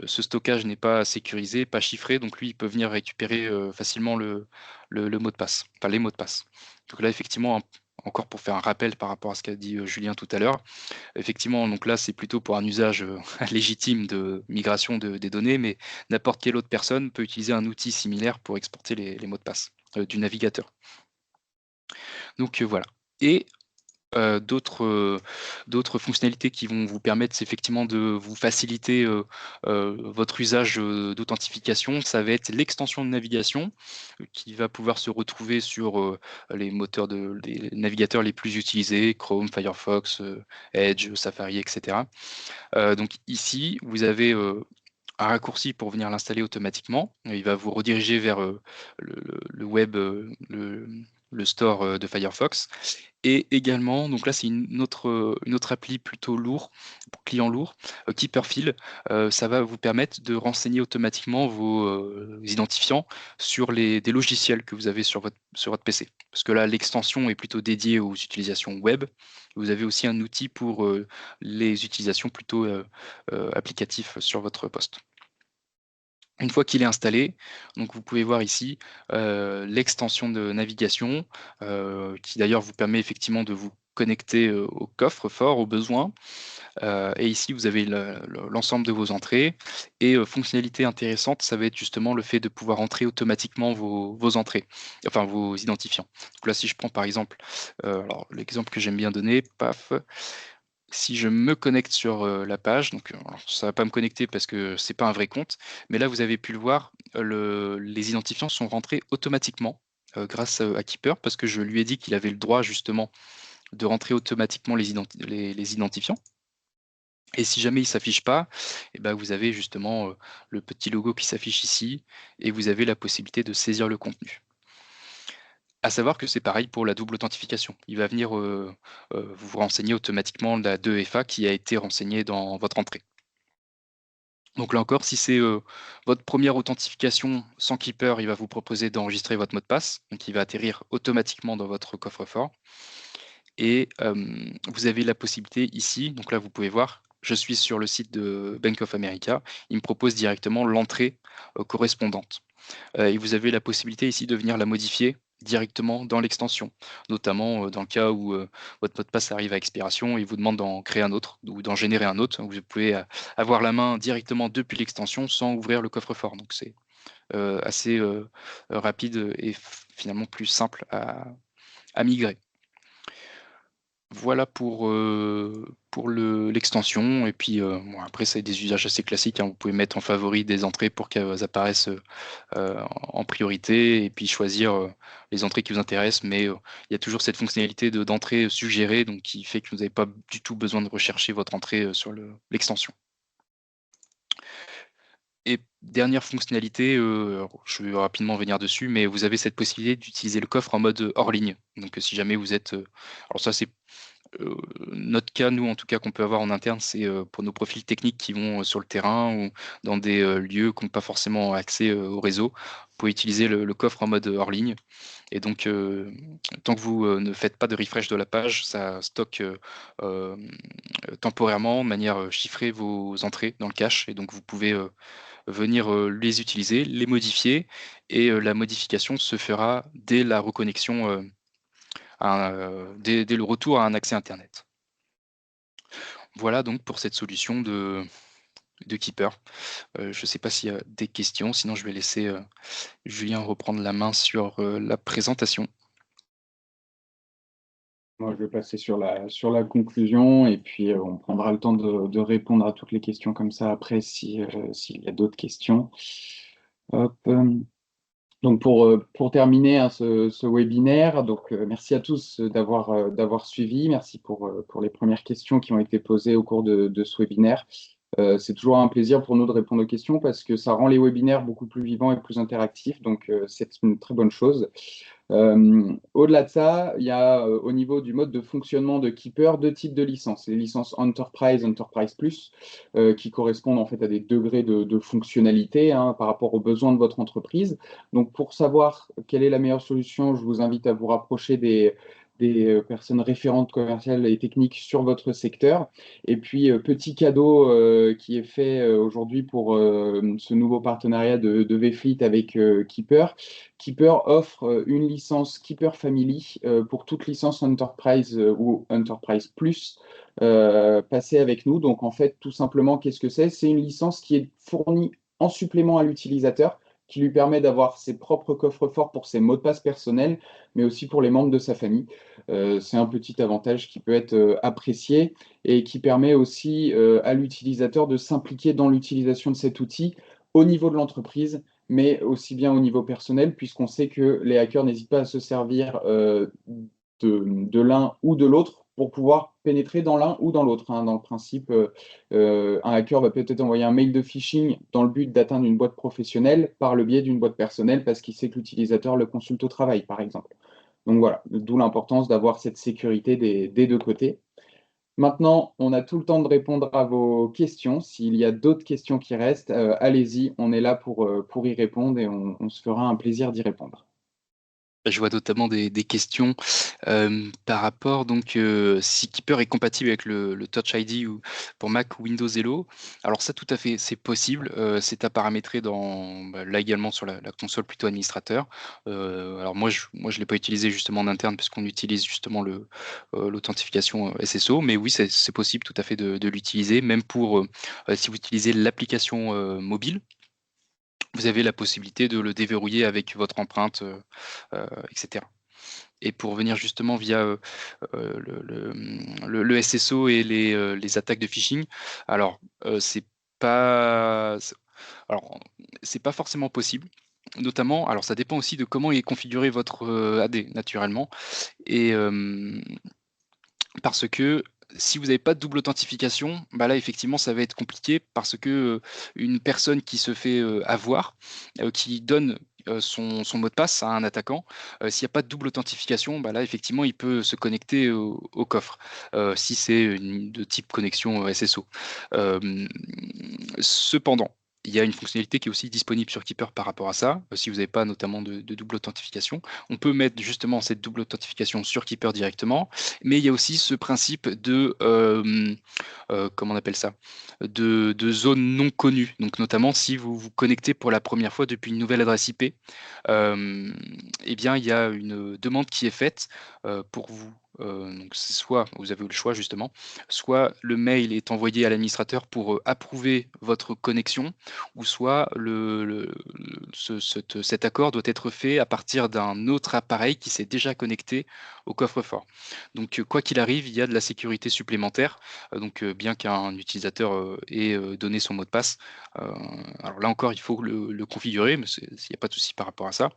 ce stockage n'est pas sécurisé, pas chiffré, donc lui, il peut venir récupérer facilement le mot de passe, enfin les mots de passe. Donc là, effectivement, encore pour faire un rappel par rapport à ce qu'a dit Julien tout à l'heure, effectivement, donc là, c'est plutôt pour un usage légitime de migration des données, mais n'importe quelle autre personne peut utiliser un outil similaire pour exporter les mots de passe du navigateur. Donc voilà. Et d'autres fonctionnalités qui vont vous permettre effectivement de vous faciliter votre usage d'authentification, ça va être l'extension de navigation qui va pouvoir se retrouver sur les les navigateurs les plus utilisés, Chrome, Firefox, Edge, Safari, etc. Donc ici, vous avez un raccourci pour venir l'installer automatiquement. Il va vous rediriger vers le web, le store de Firefox. Et également, donc là, c'est une autre appli plutôt lourd, pour client lourd, Keeperfill. Ça va vous permettre de renseigner automatiquement vos identifiants sur des logiciels que vous avez sur votre PC. Parce que là, l'extension est plutôt dédiée aux utilisations web. Vous avez aussi un outil pour les utilisations plutôt applicatives sur votre poste. Une fois qu'il est installé, donc vous pouvez voir ici l'extension de navigation qui d'ailleurs vous permet effectivement de vous connecter au coffre-fort au besoin. Et ici, vous avez l'ensemble de vos entrées. Et fonctionnalité intéressante, ça va être justement le fait de pouvoir entrer automatiquement vos entrées, enfin vos identifiants. Donc là, si je prends par exemple, alors l'exemple que j'aime bien donner, paf, si je me connecte sur la page, donc alors, ça va pas me connecter parce que c'est pas un vrai compte, mais là vous avez pu le voir, les identifiants sont rentrés automatiquement grâce à Keeper parce que je lui ai dit qu'il avait le droit justement de rentrer automatiquement les identifiants. Et si jamais il s'affiche pas, et ben vous avez justement le petit logo qui s'affiche ici et vous avez la possibilité de saisir le contenu. À savoir que c'est pareil pour la double authentification. Il va venir vous renseigner automatiquement la 2FA qui a été renseignée dans votre entrée. Donc là encore, si c'est votre première authentification sans Keeper, il va vous proposer d'enregistrer votre mot de passe, donc il va atterrir automatiquement dans votre coffre-fort. Et vous avez la possibilité ici, donc là vous pouvez voir, je suis sur le site de Bank of America, il me propose directement l'entrée correspondante. Et vous avez la possibilité ici de venir la modifier directement dans l'extension, notamment dans le cas où votre mot de passe arrive à expiration et vous demande d'en créer un autre ou d'en générer un autre. Vous pouvez avoir la main directement depuis l'extension sans ouvrir le coffre-fort. Donc c'est assez rapide et finalement plus simple à migrer. Voilà pour l'extension. Et puis bon, après, c'est des usages assez classiques, hein. Vous pouvez mettre en favori des entrées pour qu'elles apparaissent en priorité et puis choisir les entrées qui vous intéressent. Mais il y a toujours cette fonctionnalité d'entrée suggérée, donc qui fait que vous n'avez pas du tout besoin de rechercher votre entrée sur l'extension. Et dernière fonctionnalité, alors je vais rapidement venir dessus, mais vous avez cette possibilité d'utiliser le coffre en mode hors ligne. Donc si jamais vous êtes... alors ça, c'est notre cas, nous, en tout cas, qu'on peut avoir en interne, c'est pour nos profils techniques qui vont sur le terrain ou dans des lieux qui n'ont pas forcément accès au réseau. Vous pouvez utiliser le coffre en mode hors ligne. Et donc, tant que vous ne faites pas de refresh de la page, ça stocke euh, temporairement, de manière chiffrée, vos entrées dans le cache. Et donc, vous pouvez venir les utiliser, les modifier. Et la modification se fera dès la reconnexion dès le retour à un accès Internet. Voilà donc pour cette solution de Keeper. Je ne sais pas s'il y a des questions, sinon je vais laisser Julien reprendre la main sur la présentation. Moi, je vais passer sur la conclusion et puis on prendra le temps de répondre à toutes les questions comme ça après s'il y a d'autres questions. Hop. Donc pour terminer hein, ce webinaire, donc merci à tous d'avoir suivi. Merci pour les premières questions qui ont été posées au cours de ce webinaire. C'est toujours un plaisir pour nous de répondre aux questions parce que ça rend les webinaires beaucoup plus vivants et plus interactifs. Donc c'est une très bonne chose. Au-delà de ça, il y a au niveau du mode de fonctionnement de Keeper deux types de licences. Les licences Enterprise, Enterprise Plus, qui correspondent en fait à des degrés de fonctionnalité hein, par rapport aux besoins de votre entreprise. Donc pour savoir quelle est la meilleure solution, je vous invite à vous rapprocher des personnes référentes commerciales et techniques sur votre secteur. Et puis, petit cadeau qui est fait aujourd'hui pour ce nouveau partenariat de VFleet avec Keeper. Keeper offre une licence Keeper Family pour toute licence Enterprise ou Enterprise Plus passée avec nous. Donc, en fait, tout simplement, qu'est-ce que c'est? C'est une licence qui est fournie en supplément à l'utilisateur, qui lui permet d'avoir ses propres coffres-forts pour ses mots de passe personnels, mais aussi pour les membres de sa famille. C'est un petit avantage qui peut être apprécié et qui permet aussi à l'utilisateur de s'impliquer dans l'utilisation de cet outil au niveau de l'entreprise, mais aussi bien au niveau personnel, puisqu'on sait que les hackers n'hésitent pas à se servir de l'un ou de l'autre pour pouvoir pénétrer dans l'un ou dans l'autre, hein. Dans le principe, un hacker va peut-être envoyer un mail de phishing dans le but d'atteindre une boîte professionnelle par le biais d'une boîte personnelle parce qu'il sait que l'utilisateur le consulte au travail, par exemple. Donc voilà, d'où l'importance d'avoir cette sécurité des deux côtés. Maintenant, on a tout le temps de répondre à vos questions. S'il y a d'autres questions qui restent, allez-y, on est là pour y répondre et on se fera un plaisir d'y répondre. Je vois notamment des questions par rapport donc si Keeper est compatible avec le Touch ID ou pour Mac ou Windows Hello. Alors ça tout à fait, c'est possible. C'est à paramétrer là également sur la console plutôt administrateur. Alors moi je l'ai pas utilisé justement en interne puisqu'on utilise justement l'authentification SSO, mais oui c'est possible tout à fait de l'utiliser, même pour si vous utilisez l'application mobile. Vous avez la possibilité de le déverrouiller avec votre empreinte, etc. Et pour venir justement via le SSO et les attaques de phishing, alors alors c'est pas forcément possible. Notamment, alors ça dépend aussi de comment est configuré votre AD naturellement. Et parce que si vous n'avez pas de double authentification, bah là effectivement ça va être compliqué parce que une personne qui se fait avoir, qui donne son mot de passe à un attaquant, s'il n'y a pas de double authentification, bah là effectivement il peut se connecter au coffre si c'est de type connexion SSO. Euh, Cependant, il y a une fonctionnalité qui est aussi disponible sur Keeper par rapport à ça, si vous n'avez pas notamment de double authentification. On peut mettre justement cette double authentification sur Keeper directement, mais il y a aussi ce principe de, comment on appelle ça? De zone non connue. Donc notamment si vous vous connectez pour la première fois depuis une nouvelle adresse IP, eh bien il y a une demande qui est faite, pour vous. Donc c'est soit vous avez le choix justement, soit le mail est envoyé à l'administrateur pour, approuver votre connexion, ou soit cet accord doit être fait à partir d'un autre appareil qui s'est déjà connecté au coffre-fort. Donc, quoi qu'il arrive, il y a de la sécurité supplémentaire, donc, bien qu'un utilisateur, ait, donné son mot de passe, heu, alors là encore, il faut le configurer, mais il y a pas de souci par rapport à ça.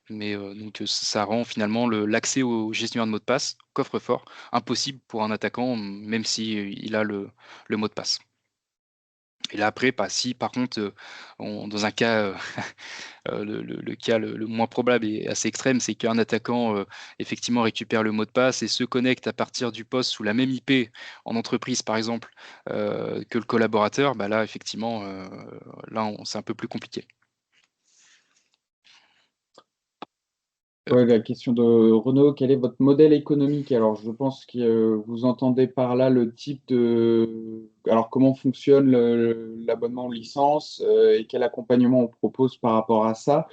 Mais, donc, ça rend finalement l'accès au gestionnaire de mot de passe, coffre-fort, impossible pour un attaquant, même si, il a le mot de passe. Et là après, bah, si par contre, dans un cas, le cas le moins probable et assez extrême, c'est qu'un attaquant, effectivement récupère le mot de passe et se connecte à partir du poste sous la même IP en entreprise par exemple, que le collaborateur, bah, là effectivement, là c'est un peu plus compliqué. Ouais, la question de Renaud, quel est votre modèle économique? Alors, je pense que vous entendez par là le type de... Alors, comment fonctionne l'abonnement aux licences et quel accompagnement on propose par rapport à ça?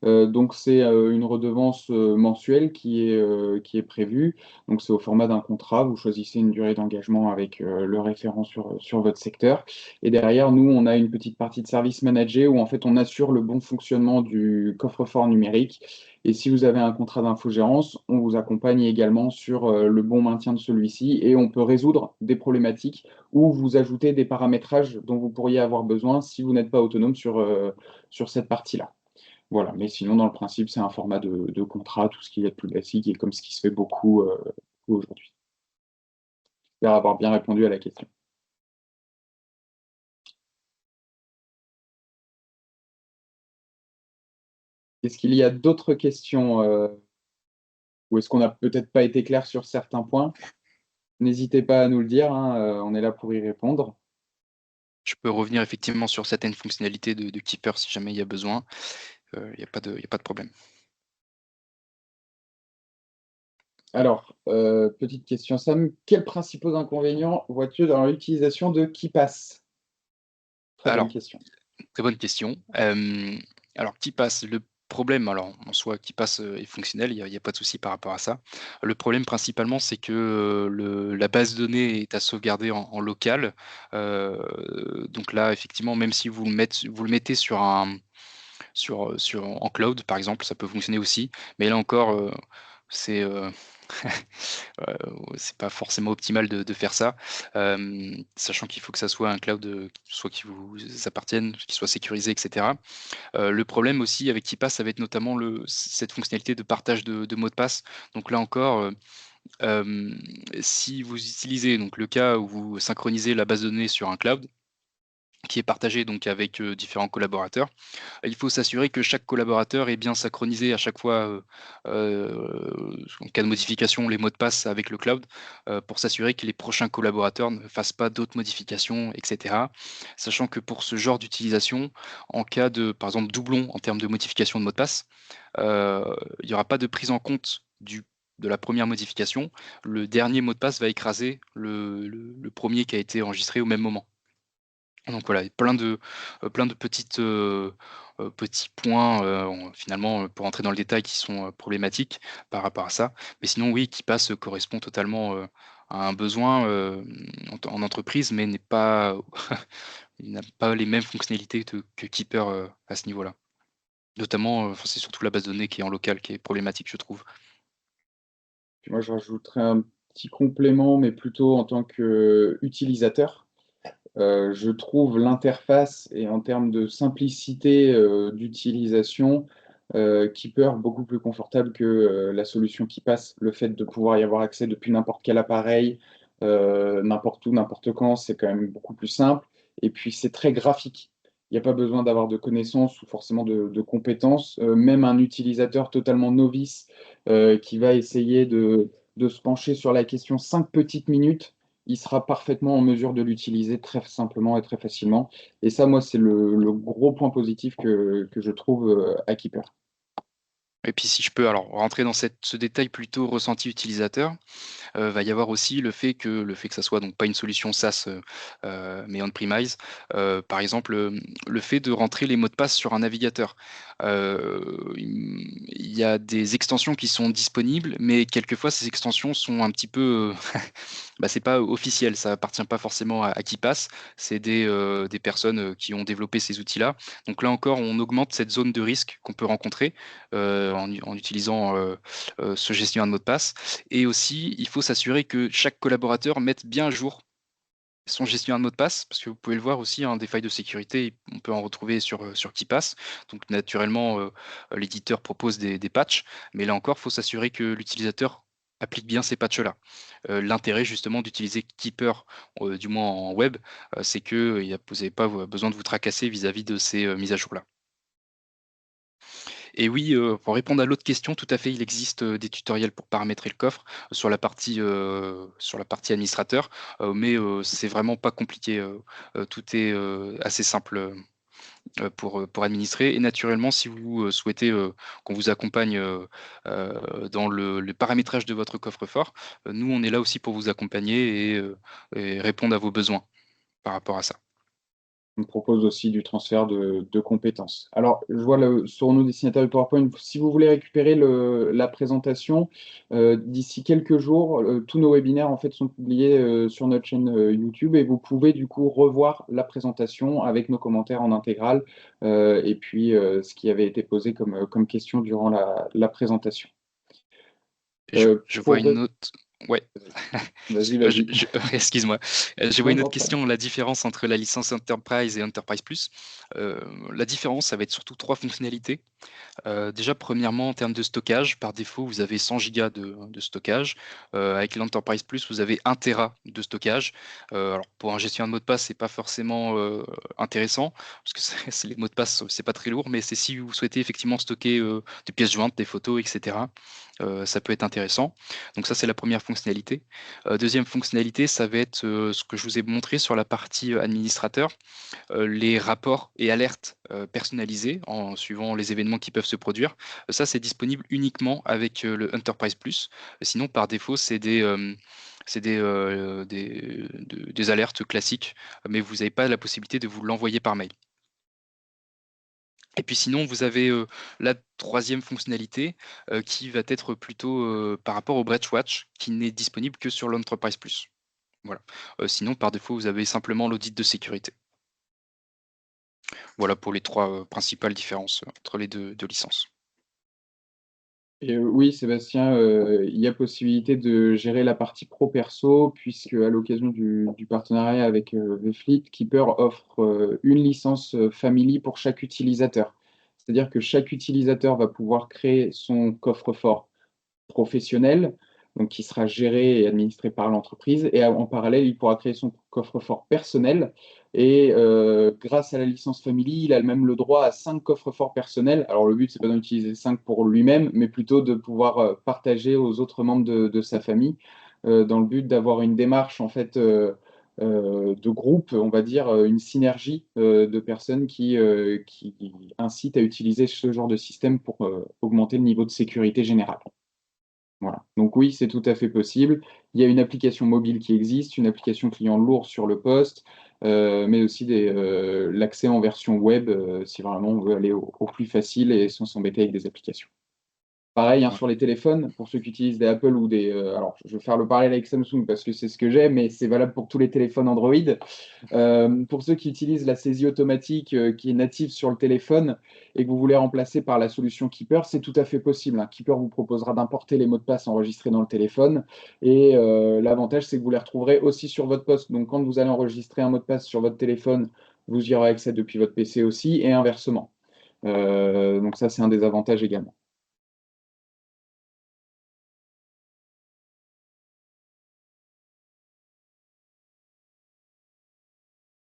Donc, c'est une redevance mensuelle qui est prévue. Donc, c'est au format d'un contrat. Vous choisissez une durée d'engagement avec le référent sur votre secteur. Et derrière, nous, on a une petite partie de service managé où, en fait, on assure le bon fonctionnement du coffre-fort numérique. Et si vous avez un contrat d'infogérance, on vous accompagne également sur le bon maintien de celui-ci et on peut résoudre des problématiques ou vous ajouter des paramétrages dont vous pourriez avoir besoin si vous n'êtes pas autonome sur cette partie-là. Voilà, mais sinon, dans le principe, c'est un format de contrat, tout ce qui est de plus basique et comme ce qui se fait beaucoup aujourd'hui. J'espère avoir bien répondu à la question. Est-ce qu'il y a d'autres questions ou est-ce qu'on n'a peut-être pas été clair sur certains points? N'hésitez pas à nous le dire, hein, on est là pour y répondre. Je peux revenir effectivement sur certaines fonctionnalités de Keeper si jamais il y a besoin, il y a pas de problème. Alors, petite question Sam, quels principaux inconvénients vois-tu dans l'utilisation de KeePass? Très bonne Alors, question. très bonne question. Alors KeePass, le problème, alors en soi KeePass, est fonctionnel, il y a pas de souci par rapport à ça. Le problème principalement, c'est que, la base de données est à sauvegarder en local. Donc là, effectivement, même si vous le mettez en cloud, par exemple, ça peut fonctionner aussi. Mais là encore, c'est, Heu, c'est pas forcément optimal de faire ça, sachant qu'il faut que ça soit un cloud, qui vous appartienne, qui soit sécurisé et cetera. Le problème aussi avec KeePass, ça va être notamment cette fonctionnalité de partage de mots de passe. Donc là encore, si vous utilisez donc le cas où vous synchronisez la base de données sur un cloud qui est partagé donc avec, différents collaborateurs. Il faut s'assurer que chaque collaborateur est bien synchronisé à chaque fois, en cas de modification, les mots de passe avec le cloud, pour s'assurer que les prochains collaborateurs ne fassent pas d'autres modifications et cetera. Sachant que pour ce genre d'utilisation, en cas de, par exemple, doublon en termes de modification de mot de passe, heu, il n'y aura pas de prise en compte de la première modification. Le dernier mot de passe va écraser le 1er qui a été enregistré au même moment. Donc voilà, plein de petits points, finalement, pour entrer dans le détail qui sont, problématiques par rapport à ça. Mais sinon oui, KeePass, correspond totalement, à un besoin, en entreprise, mais n'est pas il n'a pas les mêmes fonctionnalités que Keeper, à ce niveau-là. Notamment, enfin, c'est surtout la base de données qui est en local qui est problématique, je trouve. Puis moi, je rajouterais un petit complément, mais plutôt en tant qu'utilisateur. Je trouve l'interface et en termes de simplicité, d'utilisation, Keeper beaucoup plus confortable que, la solution qui passe. Le fait de pouvoir y avoir accès depuis n'importe quel appareil, n'importe où, n'importe quand, c'est quand même beaucoup plus simple et puis c'est très graphique. Il y a pas besoin d'avoir de connaissances ou forcément de compétences. Même un utilisateur totalement novice, qui va essayer de se pencher sur la question 5 petites minutes, il sera parfaitement en mesure de l'utiliser très simplement et très facilement. Et ça, moi, c'est le gros point positif que je trouve à Keeper. Et puis si je peux alors rentrer dans ce détail plutôt ressenti utilisateur, va y avoir aussi le fait que ça soit donc pas une solution SaaS, mais on-premise, par exemple, le fait de rentrer les mots de passe sur un navigateur. Il y a des extensions qui sont disponibles, mais quelquefois ces extensions sont un petit peu, bah, c'est pas officiel, ça appartient pas forcément à qui passe. C'est des personnes, qui ont développé ces outils-là. Donc là encore, on augmente cette zone de risque qu'on peut rencontrer, en utilisant, ce gestionnaire de mot de passe. Et aussi, il faut s'assurer que chaque collaborateur mette bien à jour son gestionnaire de mot de passe, parce que vous pouvez le voir aussi, hein, des failles de sécurité, on peut en retrouver sur KeePass. Donc naturellement, l'éditeur propose des patchs, mais là encore, il faut s'assurer que l'utilisateur applique bien ces patchs-là. L'intérêt justement d'utiliser Keeper, du moins en web, c'est que vous n'avez pas besoin de vous tracasser vis-à-vis de ces mises à jour-là. Et oui, pour répondre à l'autre question, tout à fait, il existe, des tutoriels pour paramétrer le coffre, sur la partie administrateur, mais c'est vraiment pas compliqué, tout est, assez simple, pour administrer et naturellement si vous, souhaitez, qu'on vous accompagne, dans le paramétrage de votre coffre-fort, nous on est là aussi pour vous accompagner et répondre à vos besoins par rapport à ça. On propose aussi du transfert de compétences. Alors, je vois sur nos dessinateurs de PowerPoint, si vous voulez récupérer la présentation, d'ici quelques jours, tous nos webinaires en fait, sont publiés sur notre chaîne YouTube et vous pouvez du coup revoir la présentation avec nos commentaires en intégrale et puis ce qui avait été posé comme question durant la présentation. Je vois Pour... une autre ouais. Vas-y, Je vas-y. excuse-moi, je vois Non, une autre non, très bien. question, la différence entre la licence Enterprise et Enterprise Plus. Heu, la différence, ça va être surtout 3 fonctionnalités. Déjà, premièrement, en termes de stockage, par défaut, vous avez 100 gigas de stockage. Avec l'Enterprise Plus, vous avez 1 téra de stockage. Alors pour un gestionnaire de mot de passe, c'est pas forcément, intéressant parce que c'est les mots de passe, c'est pas très lourd, mais c'est si vous souhaitez effectivement stocker, des pièces jointes, des photos et cetera, ça peut être intéressant. Donc ça, c'est la première fonctionnalité. 2e fonctionnalité, ça va être, ce que je vous ai montré sur la partie, administrateur. Les rapports et alertes, personnalisés en suivant les événements qui peuvent se produire. Ça, c'est disponible uniquement avec, le Enterprise Plus. Sinon, par défaut, c'est des alertes classiques, mais vous n'avez pas la possibilité de vous l'envoyer par mail. Et puis sinon, vous avez, la troisième fonctionnalité, qui va être plutôt, par rapport au Breach Watch, qui n'est disponible que sur l'Enterprise Plus. Voilà. Sinon, par défaut, vous avez simplement l'audit de sécurité. Voilà pour les 3 principales différences, entre les deux licences. Et oui, Sébastien, il y a possibilité de gérer la partie pro perso puisque à l'occasion du partenariat avec, Vfleet, Keeper offre, une licence, family pour chaque utilisateur. C'est-à-dire que chaque utilisateur va pouvoir créer son coffre-fort professionnel, donc qui sera géré et administré par l'entreprise. Et en parallèle, il pourra créer son coffre-fort personnel. Et grâce à la licence Family, il a même le droit à 5 coffres-forts personnels. Alors le but, c'est pas d'en utiliser 5 pour lui-même, mais plutôt de pouvoir partager aux autres membres de sa famille, dans le but d'avoir une démarche en fait de groupe, on va dire, une synergie de personnes qui incitent à utiliser ce genre de système pour augmenter le niveau de sécurité générale. Voilà. Donc oui, c'est tout à fait possible. Il y a une application mobile qui existe, une application client lourd sur le poste, mais aussi l'accès en version web, si vraiment on veut aller au plus facile et sans s'embêter avec des applications. Pareil, hein, Ouais. sur les téléphones, pour ceux qui utilisent des Apple ou des, alors je vais faire le parallèle avec Samsung parce que c'est ce que j'ai, mais c'est valable pour tous les téléphones Android. Pour ceux qui utilisent la saisie automatique qui est native sur le téléphone et que vous voulez remplacer par la solution Keeper, c'est tout à fait possible, hein. Keeper vous proposera d'importer les mots de passe enregistrés dans le téléphone et l'avantage, c'est que vous les retrouverez aussi sur votre poste. Donc, quand vous allez enregistrer un mot de passe sur votre téléphone, vous y aurez accès depuis votre PC aussi et inversement. Donc ça, c'est un des avantages également.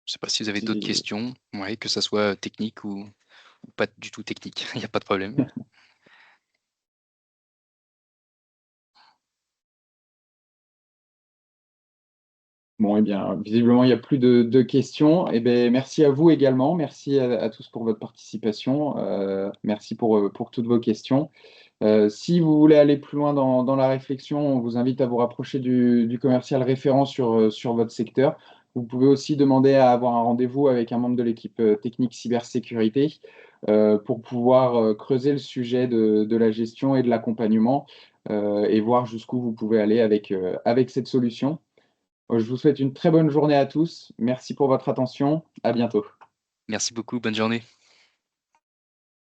Je ne sais pas si vous avez d'autres Si- questions, ouais, que ça soit technique ou pas du tout technique, il y a pas de problème. Bon, eh bien, visiblement, il n'y a plus de questions. Eh bien, merci à vous également. Merci à tous pour votre participation. Merci pour toutes vos questions. Si vous voulez aller plus loin dans la réflexion, on vous invite à vous rapprocher du commercial référent sur votre secteur. Vous pouvez aussi demander à avoir un rendez-vous avec un membre de l'équipe technique cybersécurité pour pouvoir creuser le sujet de la gestion et de l'accompagnement et voir jusqu'où vous pouvez aller avec cette solution. Je vous souhaite une très bonne journée à tous. Merci pour votre attention. À bientôt. Merci beaucoup, bonne journée.